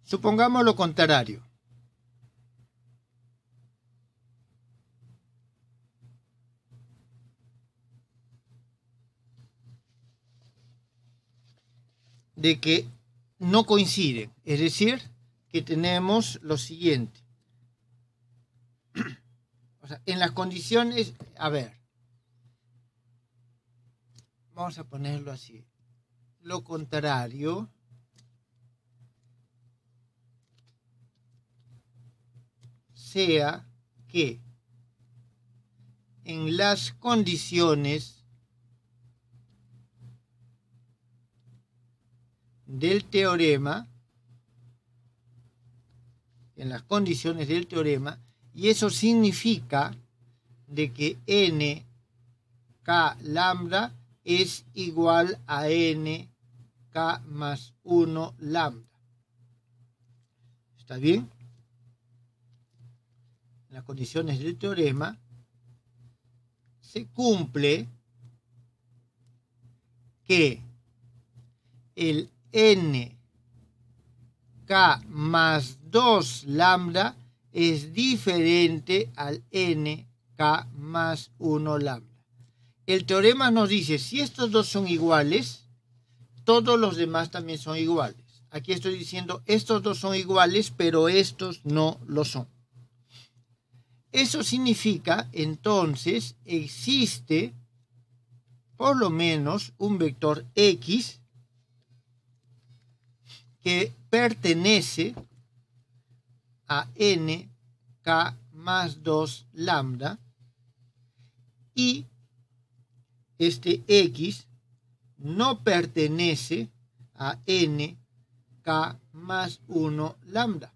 Supongamos lo contrario. De que no coinciden, es decir, que tenemos lo siguiente. O sea, en las condiciones, a ver, vamos a ponerlo así. Lo contrario sea que en las condiciones del teorema, y eso significa de que n k lambda es igual a n k más 1 lambda. ¿Está bien? En las condiciones del teorema se cumple que el n k más 2 lambda es diferente al n k más 1 lambda. El teorema nos dice, si estos dos son iguales, todos los demás también son iguales. Aquí estoy diciendo, estos dos son iguales, pero estos no lo son. Eso significa, entonces, existe por lo menos un vector X que pertenece a n k más 2 lambda, y este X no pertenece a n k más 1 lambda.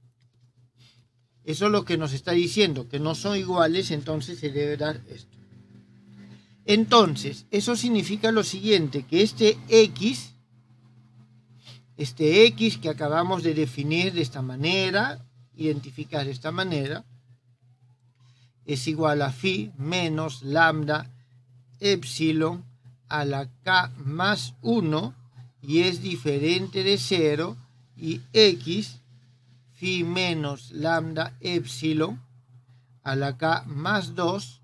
Eso es lo que nos está diciendo, que no son iguales, entonces se debe dar esto. Entonces, eso significa lo siguiente, que este X que acabamos de definir de esta manera, identificar de esta manera, es igual a phi menos lambda epsilon a la k más 1 y es diferente de 0, y x phi menos lambda epsilon a la k más 2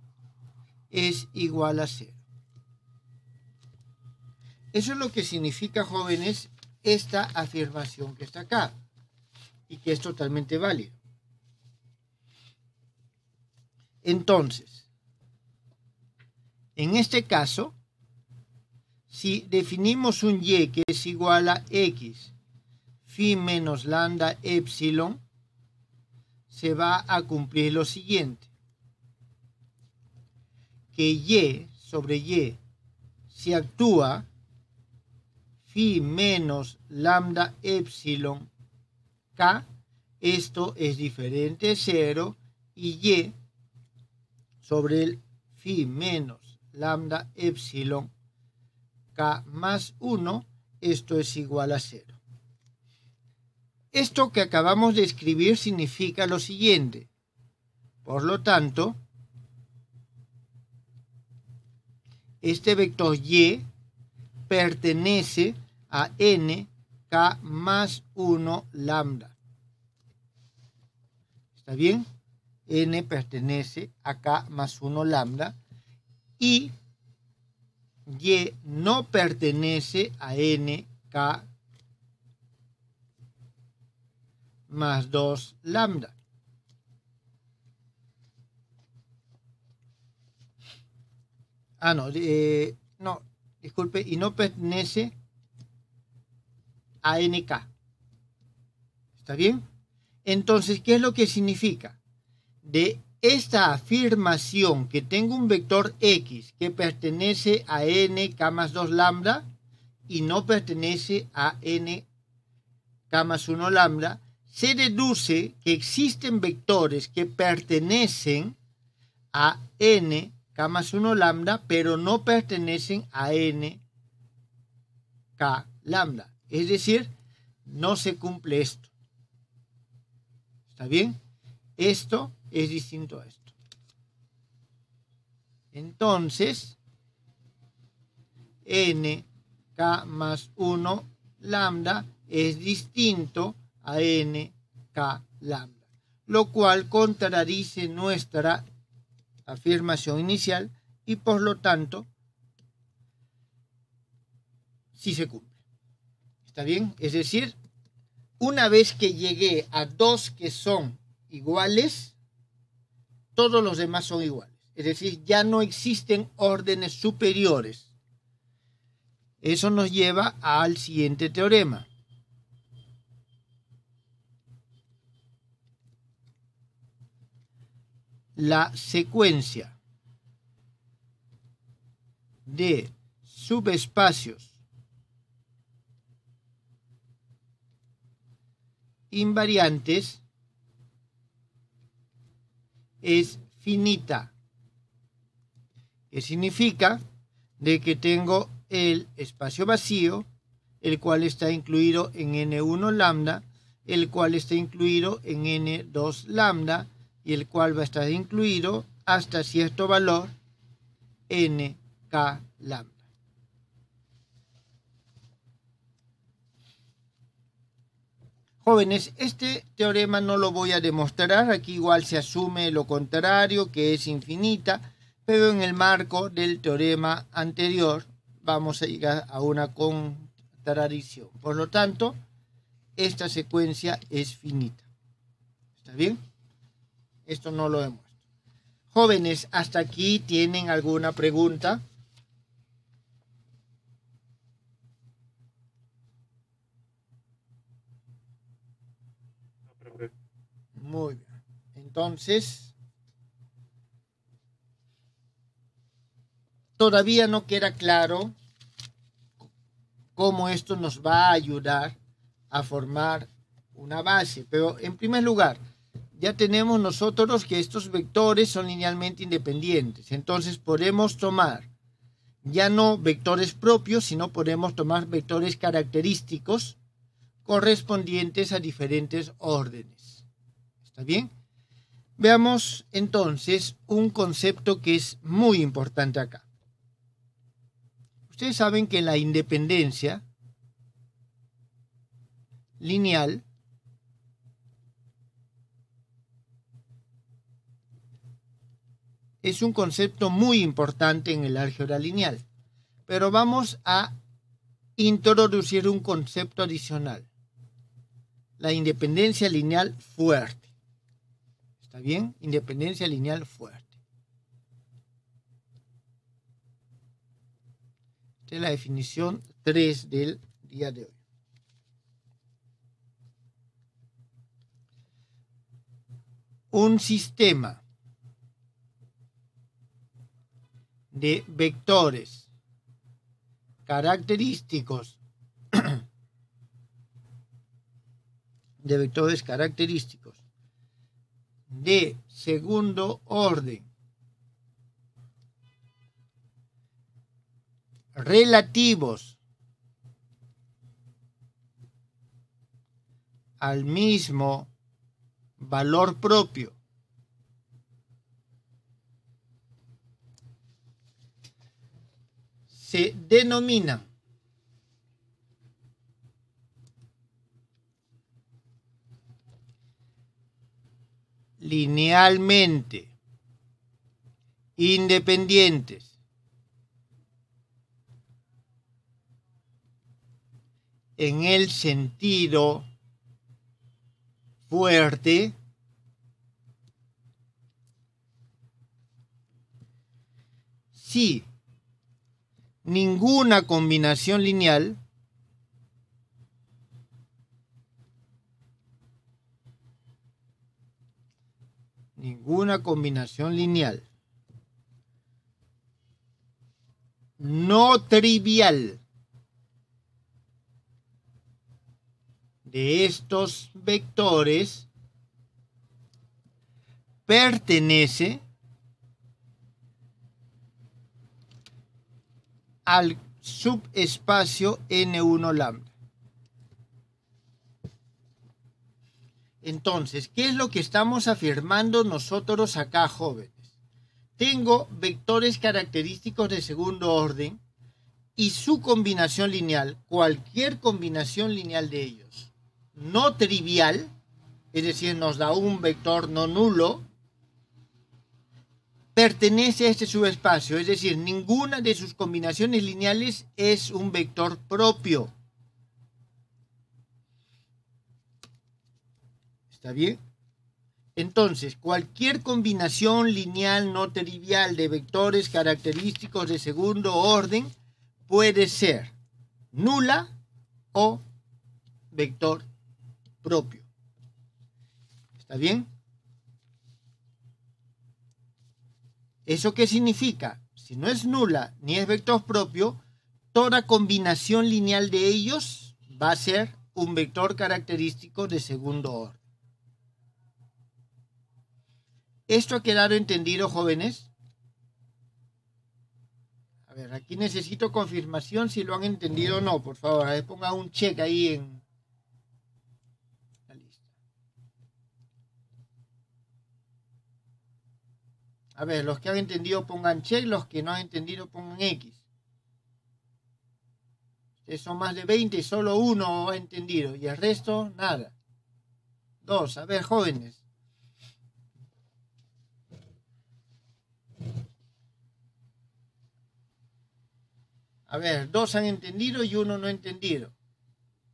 es igual a 0. Eso es lo que significa, jóvenes, esta afirmación que está acá y que es totalmente válido. Entonces, en este caso, si definimos un y que es igual a x phi menos lambda epsilon, se va a cumplir lo siguiente. Que y sobre y, si actúa phi menos lambda epsilon k, esto es diferente de 0, y y sobre el phi menos lambda epsilon k más 1, esto es igual a 0. Esto que acabamos de escribir significa lo siguiente. Por lo tanto, este vector y pertenece a n k más 1 lambda. ¿Está bien? N pertenece a k más 1 lambda y no pertenece a n k más 2 lambda. No, disculpe, y no pertenece a nk. ¿Está bien? Entonces, ¿qué es lo que significa? De esta afirmación que tengo un vector x que pertenece a nk más 2 lambda y no pertenece a nk más 1 lambda, se deduce que existen vectores que pertenecen a nk más 1 lambda, pero no pertenecen a nk lambda. Es decir, no se cumple esto. ¿Está bien? Esto es distinto a esto. Entonces, nk más 1 lambda es distinto a nk lambda, lo cual contradice nuestra afirmación inicial y por lo tanto sí se cumple. ¿Está bien? Es decir, una vez que llegué a dos que son iguales, todos los demás son iguales. Es decir, ya no existen órdenes superiores. Eso nos lleva al siguiente teorema. La secuencia de subespacios invariantes es finita. ¿Qué significa? De que tengo el espacio vacío, el cual está incluido en n1 lambda, el cual está incluido en n2 lambda y el cual va a estar incluido hasta cierto valor nk lambda. Jóvenes, este teorema no lo voy a demostrar, aquí igual se asume lo contrario, que es infinita, pero en el marco del teorema anterior vamos a llegar a una contradicción. Por lo tanto, esta secuencia es finita. ¿Está bien? Esto no lo demuestro. Jóvenes, ¿hasta aquí tienen alguna pregunta? Muy bien. Entonces, todavía no queda claro cómo esto nos va a ayudar a formar una base. Pero en primer lugar, ya tenemos nosotros que estos vectores son linealmente independientes. Entonces podemos tomar ya no vectores propios, sino podemos tomar vectores característicos correspondientes a diferentes órdenes. ¿Está bien? Veamos entonces un concepto que es muy importante acá. Ustedes saben que la independencia lineal es un concepto muy importante en el álgebra lineal, pero vamos a introducir un concepto adicional, la independencia lineal fuerte. ¿Está bien? Independencia lineal fuerte. Esta es la definición 3 del día de hoy. un sistema de vectores característicos de segundo orden relativos al mismo valor propio se denominan linealmente independientes en el sentido fuerte si ninguna combinación lineal no trivial de estos vectores pertenece al subespacio N1 lambda. Entonces, ¿qué es lo que estamos afirmando nosotros acá, jóvenes? Tengo vectores característicos de segundo orden y su combinación lineal, cualquier combinación lineal de ellos, no trivial, es decir, nos da un vector no nulo, pertenece a este subespacio, es decir, ninguna de sus combinaciones lineales es un vector propio. ¿Está bien? Entonces, cualquier combinación lineal no trivial de vectores característicos de segundo orden puede ser nula o vector propio. ¿Está bien? ¿Eso qué significa? Si no es nula ni es vector propio, toda combinación lineal de ellos va a ser un vector característico de segundo orden. ¿Esto ha quedado entendido, jóvenes? A ver, aquí necesito confirmación si lo han entendido o no. Por favor, a ver, ponga un check ahí en la lista. A ver, los que han entendido pongan check, los que no han entendido pongan X. Ustedes son más de 20 y solo uno ha entendido y el resto nada. 2, a ver, jóvenes. A ver, 2 han entendido y 1 no ha entendido.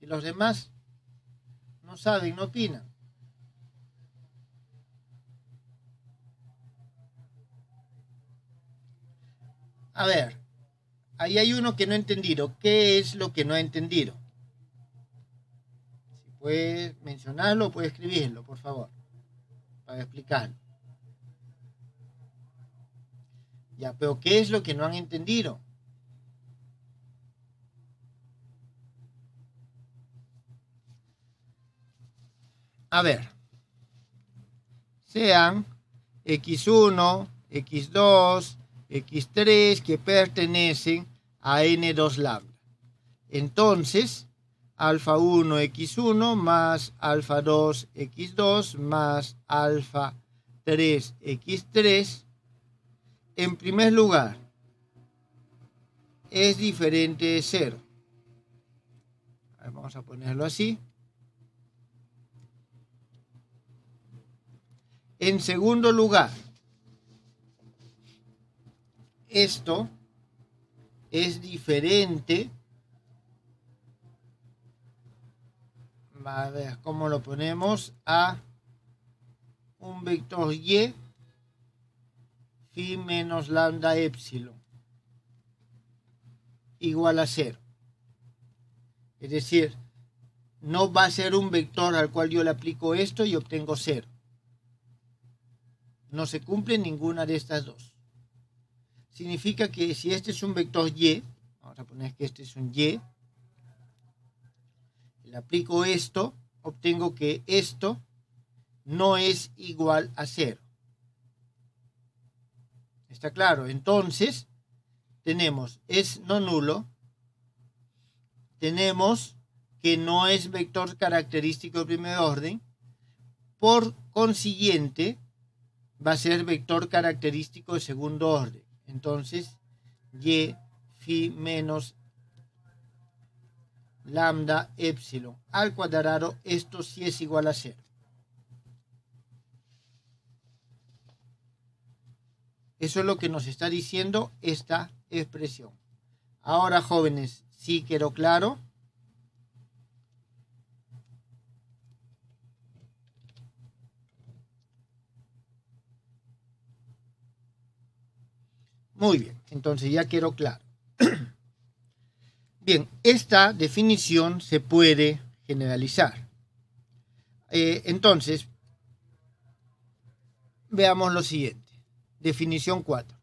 Y los demás no saben, no opinan. A ver, ahí hay uno que no ha entendido. ¿Qué es lo que no ha entendido? Si puede mencionarlo, puede escribirlo, por favor, para explicarlo. Ya, pero ¿qué es lo que no han entendido? A ver, sean X1, X2, X3 que pertenecen a N2 lambda. Entonces, alfa 1 X1 más alfa 2 X2 más alfa 3 X3, en primer lugar, es diferente de 0. A ver, vamos a ponerlo así. En segundo lugar, esto es diferente. A ver, ¿cómo lo ponemos? A un vector y phi menos lambda epsilon igual a 0. Es decir, no va a ser un vector al cual yo le aplico esto y obtengo 0. No se cumple ninguna de estas dos. Significa que si este es un vector y, vamos a poner que este es un y, le aplico esto, obtengo que esto no es igual a 0. ¿Está claro? Entonces, tenemos es no nulo, tenemos que no es vector característico de primer orden, por consiguiente, va a ser vector característico de segundo orden. Entonces, y phi menos lambda epsilon al cuadrado, esto sí es igual a 0. Eso es lo que nos está diciendo esta expresión. Ahora, jóvenes, ¿sí quedó claro? Muy bien, entonces ya quedó claro. Bien, esta definición se puede generalizar. Entonces, veamos lo siguiente. Definición 4.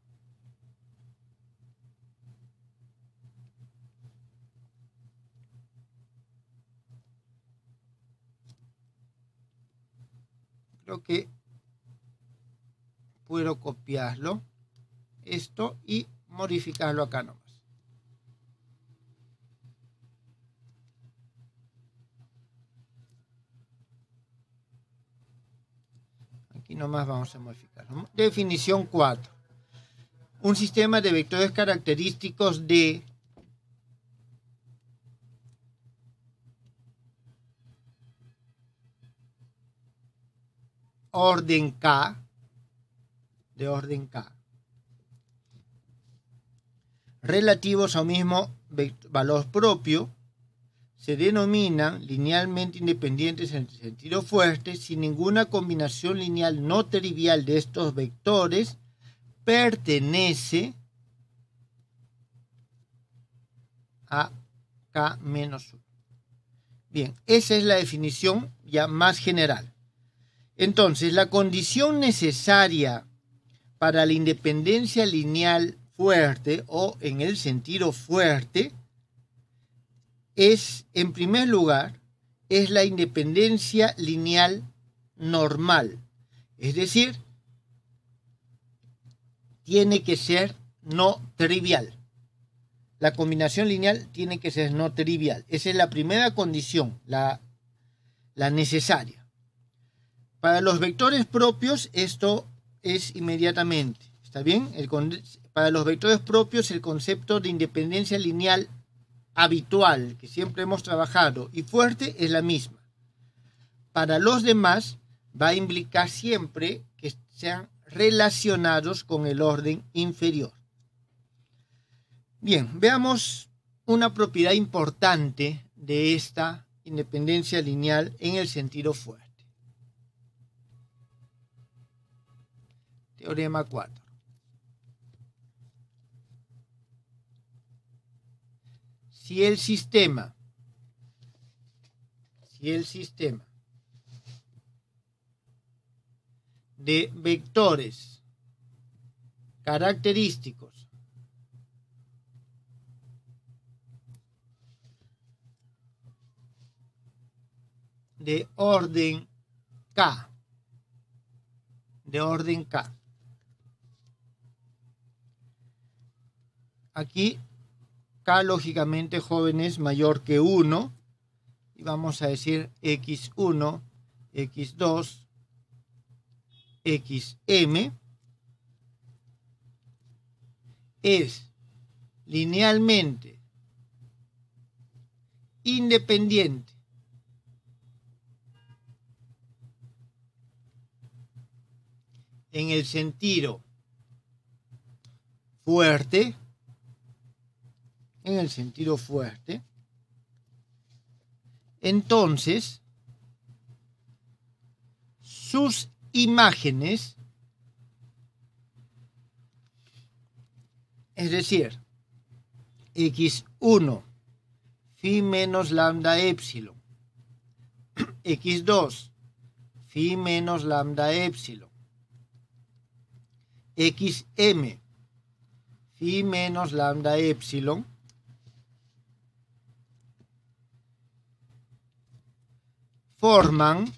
Creo que puedo copiarlo, esto, y modificarlo acá nomás. Aquí nomás vamos a modificarlo. Definición 4. Un sistema de vectores característicos de orden K, relativos a un mismo valor propio, se denominan linealmente independientes en el sentido fuerte si ninguna combinación lineal no trivial de estos vectores pertenece a K menos 1. Bien, esa es la definición ya más general. Entonces, la condición necesaria para la independencia lineal fuerte o en el sentido fuerte es, en primer lugar, es la independencia lineal normal. Es decir, tiene que ser no trivial. La combinación lineal tiene que ser no trivial. Esa es la primera condición, la necesaria. Para los vectores propios, esto es inmediatamente. ¿Está bien? Para los vectores propios, el concepto de independencia lineal habitual que siempre hemos trabajado y fuerte es la misma. Para los demás, va a implicar siempre que sean relacionados con el orden inferior. Bien, veamos una propiedad importante de esta independencia lineal en el sentido fuerte. Teorema 4. Si el sistema de vectores característicos de orden K, aquí K lógicamente, jóvenes, mayor que 1, y vamos a decir x1, x2, xm, es linealmente independiente en el sentido fuerte, entonces sus imágenes, es decir, x1 phi menos lambda epsilon, x2 phi menos lambda epsilon, xm phi menos lambda epsilon forman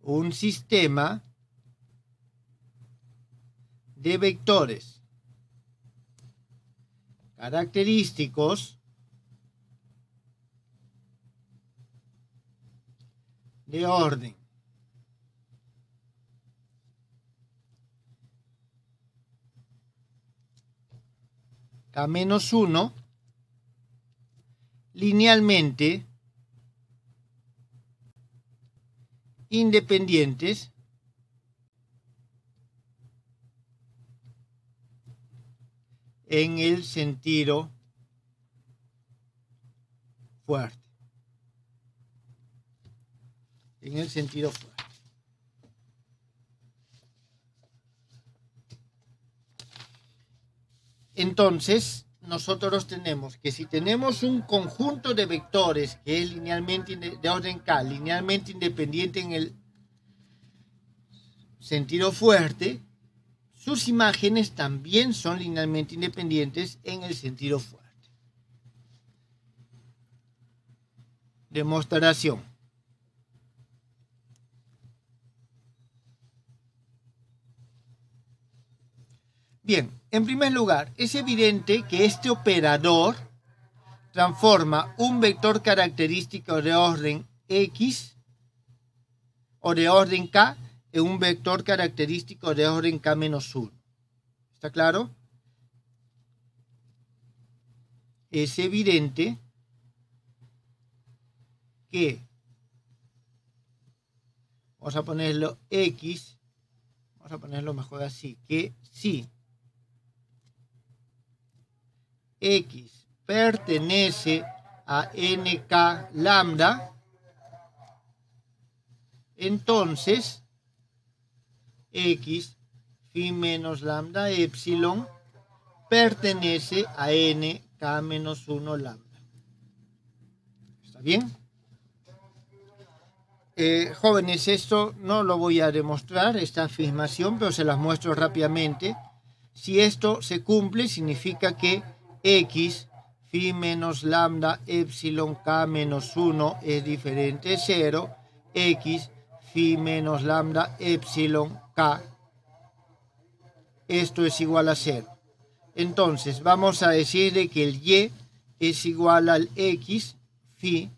un sistema de vectores característicos de orden K-1 linealmente independientes en el sentido fuerte. En el sentido fuerte. Entonces, nosotros tenemos que si tenemos un conjunto de vectores que es linealmente de orden K, linealmente independiente en el sentido fuerte, sus imágenes también son linealmente independientes en el sentido fuerte. Demostración. Bien, en primer lugar, es evidente que este operador transforma un vector característico de orden X o de orden K en un vector característico de orden K-1. ¿Está claro? Es evidente que, vamos a ponerlo X, vamos a ponerlo mejor así, que si X pertenece a nk lambda, entonces X phi menos lambda epsilon pertenece a nk-1 lambda. ¿Está bien? Jóvenes, esto no lo voy a demostrar, esta afirmación, pero se las muestro rápidamente. Si esto se cumple, significa que X phi menos lambda epsilon k-1 es diferente de 0, X phi menos lambda epsilon k, esto es igual a 0. Entonces vamos a decirle que el Y es igual al X phi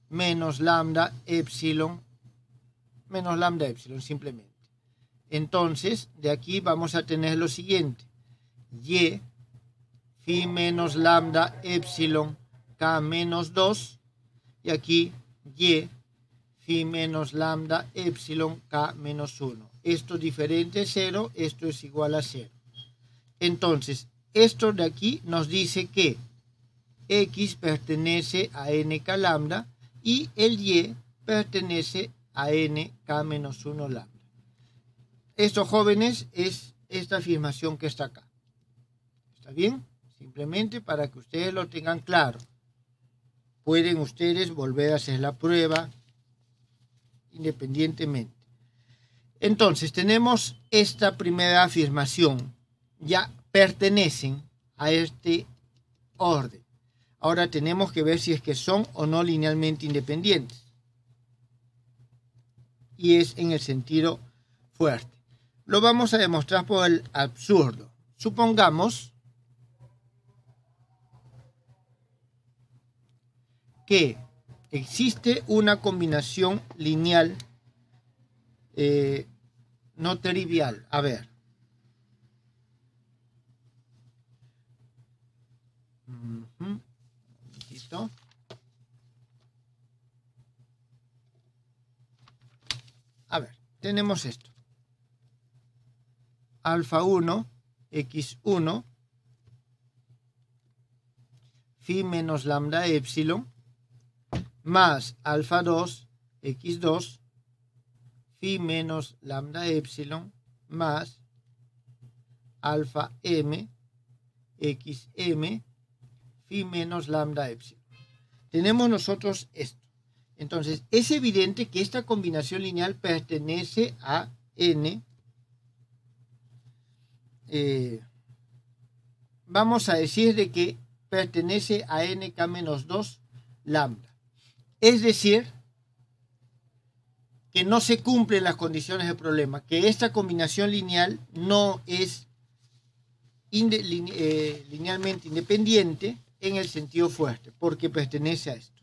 menos lambda epsilon simplemente. Entonces de aquí vamos a tener lo siguiente: Y phi menos lambda epsilon k menos 2, y aquí Y phi menos lambda epsilon k menos 1. Esto diferente de 0, esto es igual a 0. Entonces, esto de aquí nos dice que X pertenece a nk lambda y el Y pertenece a nk-1 lambda. Esto, jóvenes, es esta afirmación que está acá. ¿Está bien? Simplemente para que ustedes lo tengan claro. Pueden ustedes volver a hacer la prueba independientemente. Entonces, tenemos esta primera afirmación. Ya pertenecen a este orden. Ahora tenemos que ver si es que son o no linealmente independientes. Y es en el sentido fuerte. Lo vamos a demostrar por el absurdo. Supongamos que existe una combinación lineal no trivial. A ver. ¿Listo? A ver, tenemos esto. Alfa 1, x1, phi menos lambda epsilon, más alfa 2, x2, phi menos lambda epsilon, más alfa m, xm, phi menos lambda epsilon. Tenemos nosotros esto. Entonces, es evidente que esta combinación lineal pertenece a n vamos a decir de que pertenece a nk-2 lambda. Es decir, que no se cumplen las condiciones del problema, que esta combinación lineal no es linealmente independiente en el sentido fuerte, porque pertenece a esto.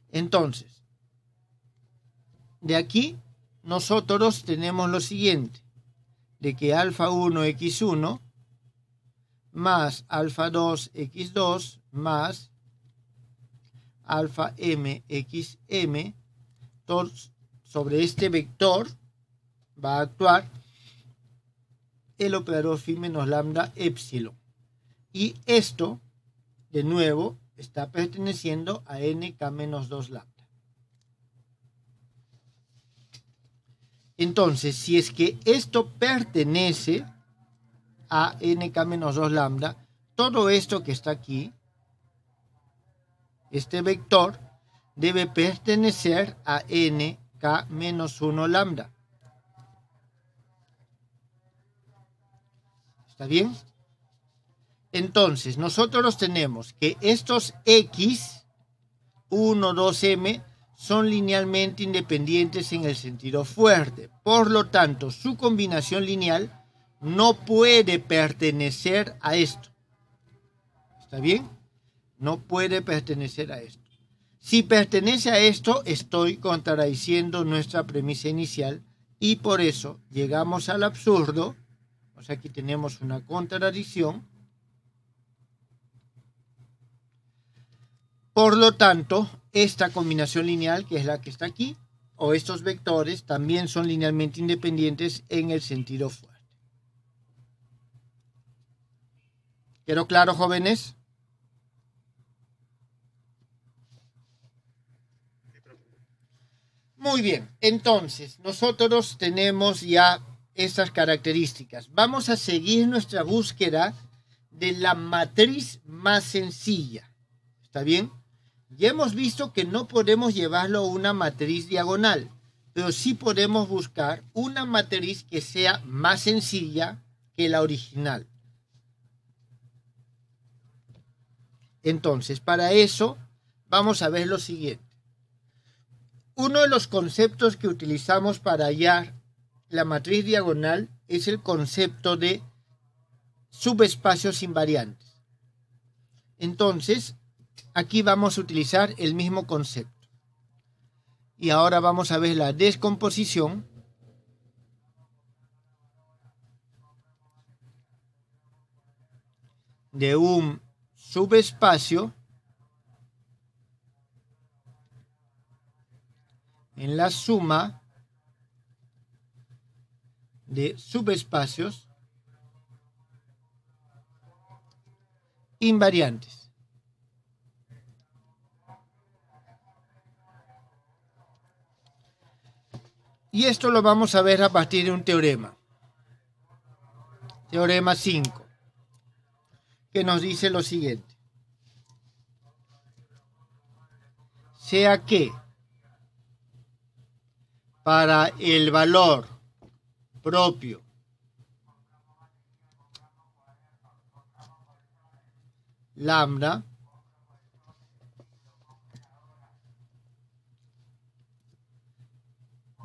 Entonces, de aquí nosotros tenemos lo siguiente, de que alfa 1 x1 más alfa 2 x2 más alfa m xm, sobre este vector va a actuar el operador phi menos lambda epsilon. Y esto, de nuevo, está perteneciendo a nk-2 lambda. Entonces, si es que esto pertenece a nk-2 lambda, todo esto que está aquí, este vector, debe pertenecer a nk-1 lambda. ¿Está bien? Entonces, nosotros tenemos que estos x, 1, 2m, son linealmente independientes en el sentido fuerte. Por lo tanto, su combinación lineal no puede pertenecer a esto. ¿Está bien? No puede pertenecer a esto. Si pertenece a esto, estoy contradiciendo nuestra premisa inicial y por eso llegamos al absurdo. O sea, aquí tenemos una contradicción. Por lo tanto, esta combinación lineal, que es la que está aquí, o estos vectores, también son linealmente independientes en el sentido fuerte. ¿Quedó claro, jóvenes? Muy bien, entonces, nosotros tenemos ya estas características. Vamos a seguir nuestra búsqueda de la matriz más sencilla. ¿Está bien? Ya hemos visto que no podemos llevarlo a una matriz diagonal, pero sí podemos buscar una matriz que sea más sencilla que la original. Entonces, para eso, vamos a ver lo siguiente. Uno de los conceptos que utilizamos para hallar la matriz diagonal es el concepto de subespacios invariantes. Entonces, aquí vamos a utilizar el mismo concepto. Y ahora vamos a ver la descomposición de un subespacio en la suma de subespacios invariantes. Y esto lo vamos a ver a partir de un teorema. Teorema 5, que nos dice lo siguiente. Sea que para el valor propio lambda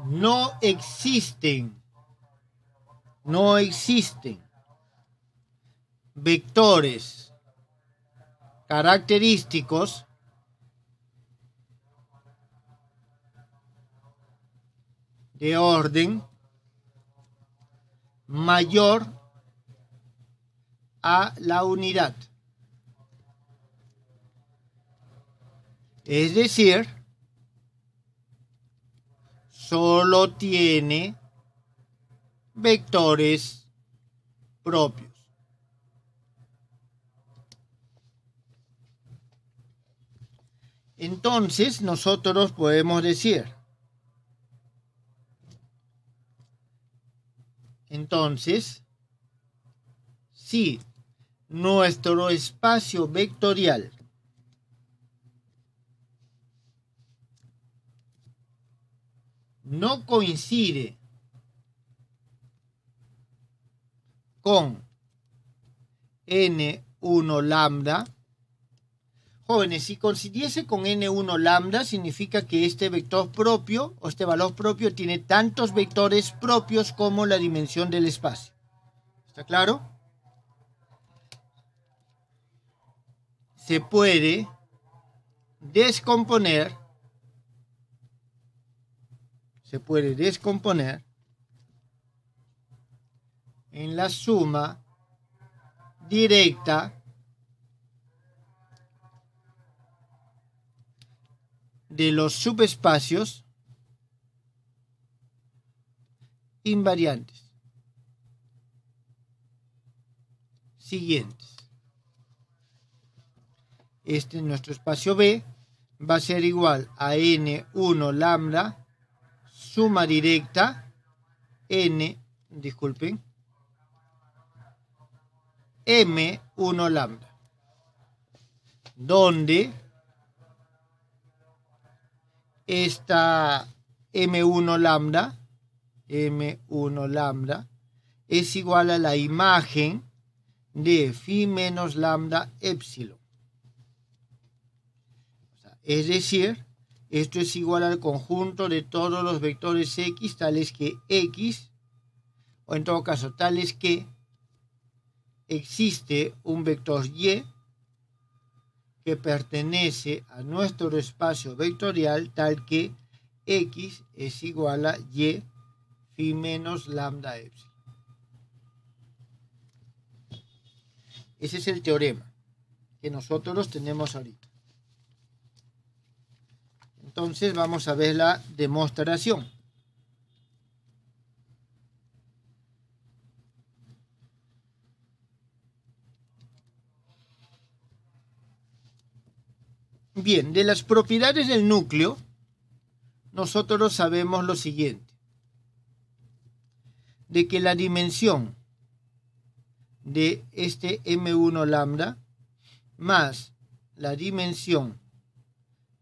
no existen vectores característicos de orden mayor a la unidad. Es decir, solo tiene vectores propios. Entonces, nosotros podemos decir, entonces, si nuestro espacio vectorial no coincide n1 lambda. Jóvenes, si coincidiese con n1 lambda, significa que este vector propio o este valor propio tiene tantos vectores propios como la dimensión del espacio. ¿Está claro? Se puede descomponer en la suma directa de los subespacios invariantes siguientes. Este, nuestro espacio B, va a ser igual a n1 lambda, suma directa, m1 lambda, donde esta m1 lambda es igual a la imagen de phi menos lambda epsilon. Es decir, esto es igual al conjunto de todos los vectores x, tales que x, o en todo caso, tales que existe un vector y que pertenece a nuestro espacio vectorial, tal que x es igual a y phi menos lambda epsilon. Ese es el teorema que nosotros tenemos ahorita. Entonces vamos a ver la demostración. Bien, de las propiedades del núcleo, nosotros sabemos lo siguiente: de que la dimensión de este m1 lambda más la dimensión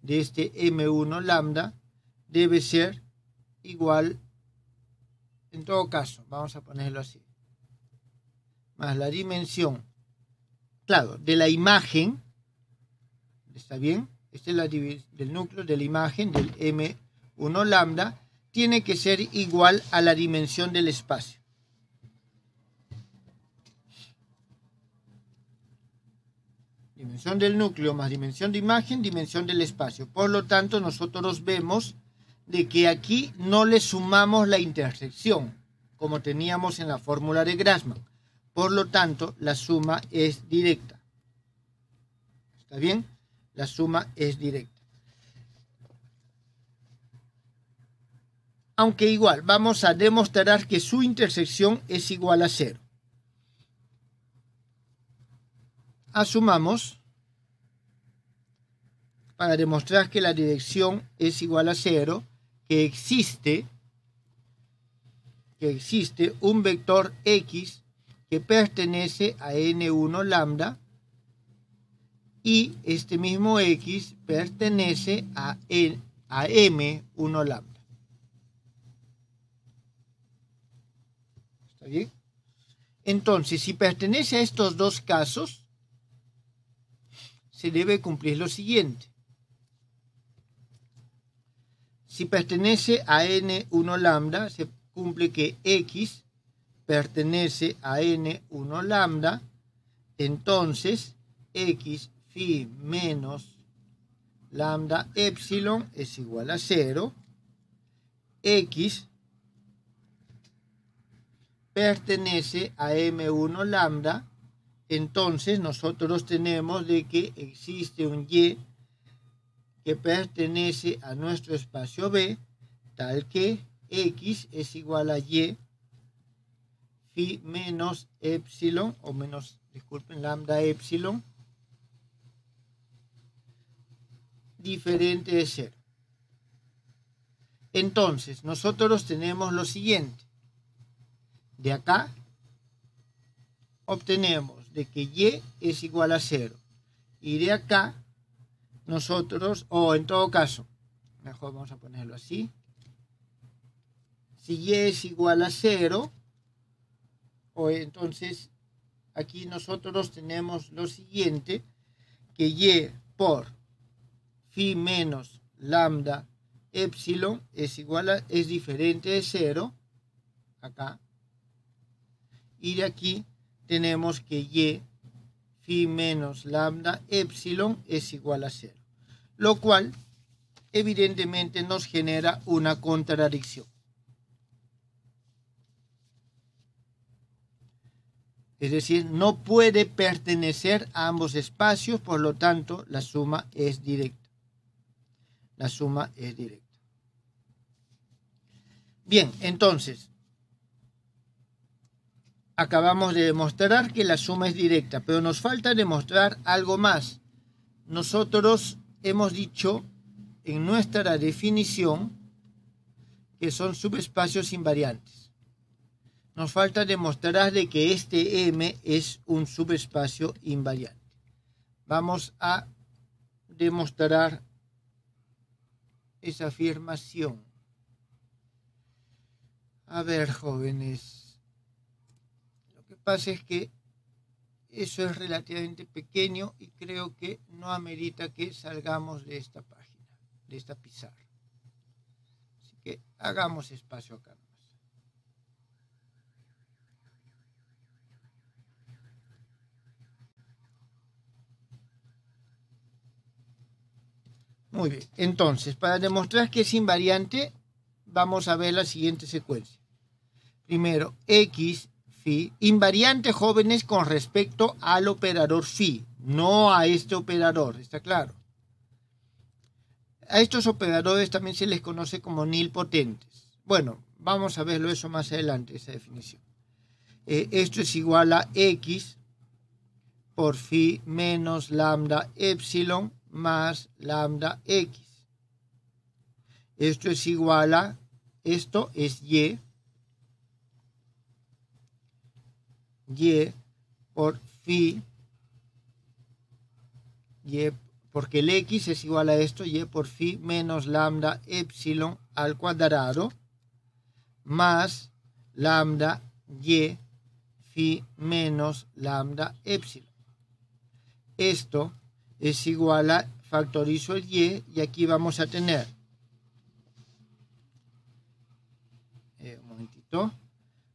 de este m1 lambda debe ser igual, en todo caso, vamos a ponerlo así, más la dimensión, claro, de la imagen, ¿está bien? Esta es la del núcleo de la imagen del m1 lambda, tiene que ser igual a la dimensión del espacio. Dimensión del núcleo más dimensión de imagen, dimensión del espacio. Por lo tanto, nosotros vemos de que aquí no le sumamos la intersección, como teníamos en la fórmula de Grassmann. Por lo tanto, la suma es directa. ¿Está bien? La suma es directa. Aunque igual, vamos a demostrar que su intersección es igual a 0. Asumamos, para demostrar que la dirección es igual a 0, que existe un vector x que pertenece a n1 lambda y este mismo x pertenece a m1 lambda. ¿Está bien? Entonces, si pertenece a estos dos casos, se debe cumplir lo siguiente. Si pertenece a n1 lambda, se cumple que x pertenece a n1 lambda, entonces x phi menos lambda epsilon es igual a 0. X pertenece a m1 lambda, entonces nosotros tenemos de que existe un y que pertenece a nuestro espacio B, tal que x es igual a y phi menos epsilon, o menos, disculpen, lambda epsilon, diferente de 0. Entonces, nosotros tenemos lo siguiente. De acá obtenemos de que y es igual a 0. Y de acá nosotros, o en todo caso, mejor vamos a ponerlo así. Si y es igual a 0, o entonces aquí nosotros tenemos lo siguiente, que y por phi menos lambda epsilon es diferente de 0, acá, y de aquí tenemos que y phi menos lambda epsilon es igual a 0, lo cual evidentemente nos genera una contradicción. Es decir, no puede pertenecer a ambos espacios, por lo tanto, la suma es directa. La suma es directa. Bien, entonces, acabamos de demostrar que la suma es directa, pero nos falta demostrar algo más. Nosotros hemos dicho en nuestra definición que son subespacios invariantes. Nos falta demostrar de que este M es un subespacio invariante. Vamos a demostrar esa afirmación. A ver, jóvenes, lo que pasa es que eso es relativamente pequeño y creo que no amerita que salgamos de esta página, de esta pizarra. Así que hagamos espacio acá. Muy bien, entonces, para demostrar que es invariante, vamos a ver la siguiente secuencia. Primero, x, phi, invariante, jóvenes, con respecto al operador phi, no a este operador, ¿está claro? A estos operadores también se les conoce como nilpotentes. Bueno, vamos a verlo eso más adelante, esa definición. Esto es igual a x por phi menos lambda epsilon más lambda x. Esto es igual a, esto es y por phi, y porque el x es igual a esto, y por phi menos lambda epsilon al cuadrado más lambda y phi menos lambda epsilon. Esto es igual a, factorizo el y aquí vamos a tener, un momentito,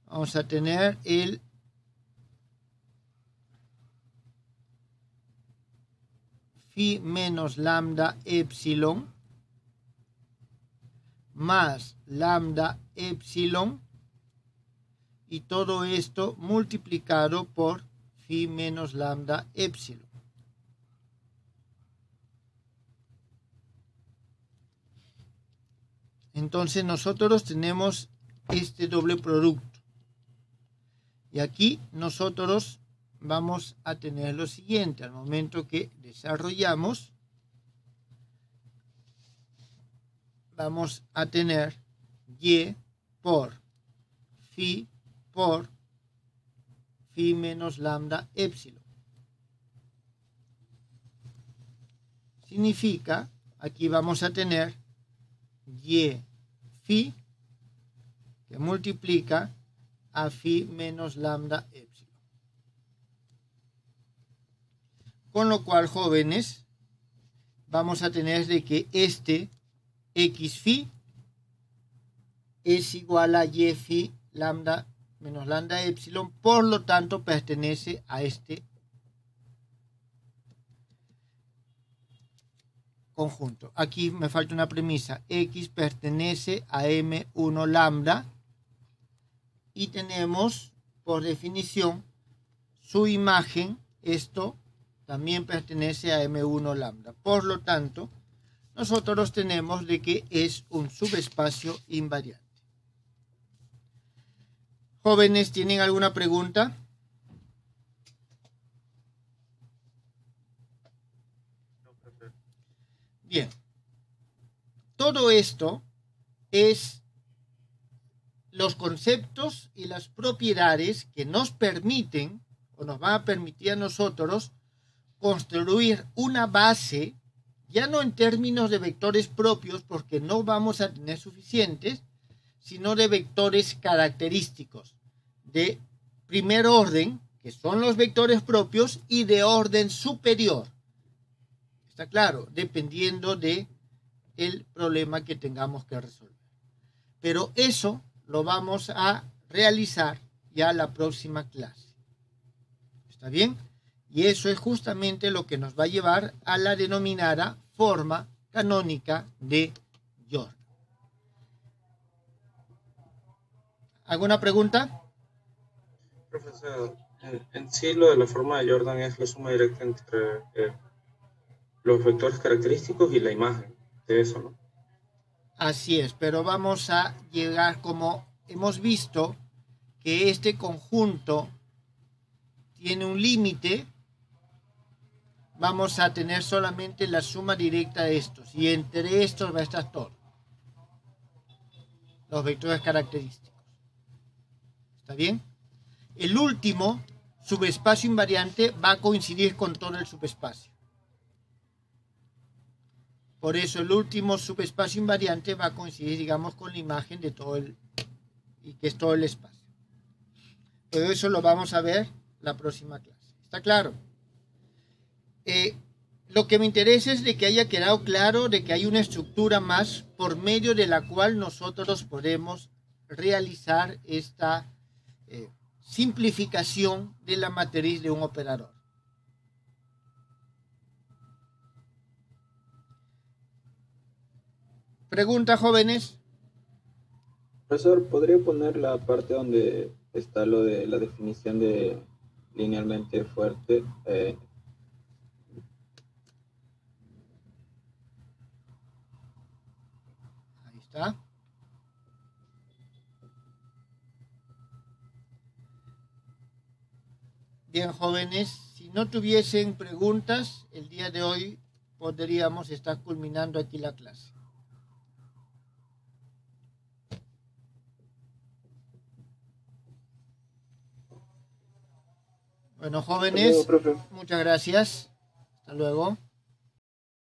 vamos a tener el phi menos lambda epsilon más lambda epsilon y todo esto multiplicado por phi menos lambda epsilon. Entonces nosotros tenemos este doble producto. Y aquí nosotros vamos a tener lo siguiente. Al momento que desarrollamos, vamos a tener y por phi menos lambda epsilon. Significa, aquí vamos a tener y phi que multiplica a phi menos lambda epsilon. Con lo cual, jóvenes, vamos a tener de que este x phi es igual a y phi lambda menos lambda epsilon, por lo tanto pertenece a este conjunto. Aquí me falta una premisa. X pertenece a M1 lambda y tenemos por definición su imagen. Esto también pertenece a M1 lambda. Por lo tanto, nosotros tenemos de que es un subespacio invariante. Jóvenes, ¿tienen alguna pregunta? Bien, todo esto es los conceptos y las propiedades que nos permiten o nos van a permitir a nosotros construir una base, ya no en términos de vectores propios, porque no vamos a tener suficientes, sino de vectores característicos de primer orden, que son los vectores propios, y de orden superior. ¿Está claro? Dependiendo de el problema que tengamos que resolver. Pero eso lo vamos a realizar ya la próxima clase. ¿Está bien? Y eso es justamente lo que nos va a llevar a la denominada forma canónica de Jordan. ¿Alguna pregunta? Profesor, en sí lo de la forma de Jordan es la suma directa entre los vectores característicos y la imagen de eso, ¿no? Así es, pero vamos a llegar, como hemos visto, que este conjunto tiene un límite, vamos a tener solamente la suma directa de estos, y entre estos va a estar todo, los vectores característicos. ¿Está bien? El último subespacio invariante va a coincidir con todo el subespacio. Por eso el último subespacio invariante va a coincidir, digamos, con la imagen de todo el, y que es todo el espacio. Pero eso lo vamos a ver la próxima clase. ¿Está claro? Lo que me interesa es de que haya quedado claro de que hay una estructura más por medio de la cual nosotros podemos realizar esta simplificación de la matriz de un operador. ¿Pregunta, jóvenes? Profesor, ¿podría poner la parte donde está lo de la definición de linealmente fuerte? Ahí está. Bien, jóvenes, si no tuviesen preguntas, el día de hoy podríamos estar culminando aquí la clase. Bueno, jóvenes, Hasta luego, profe. muchas gracias. Hasta luego.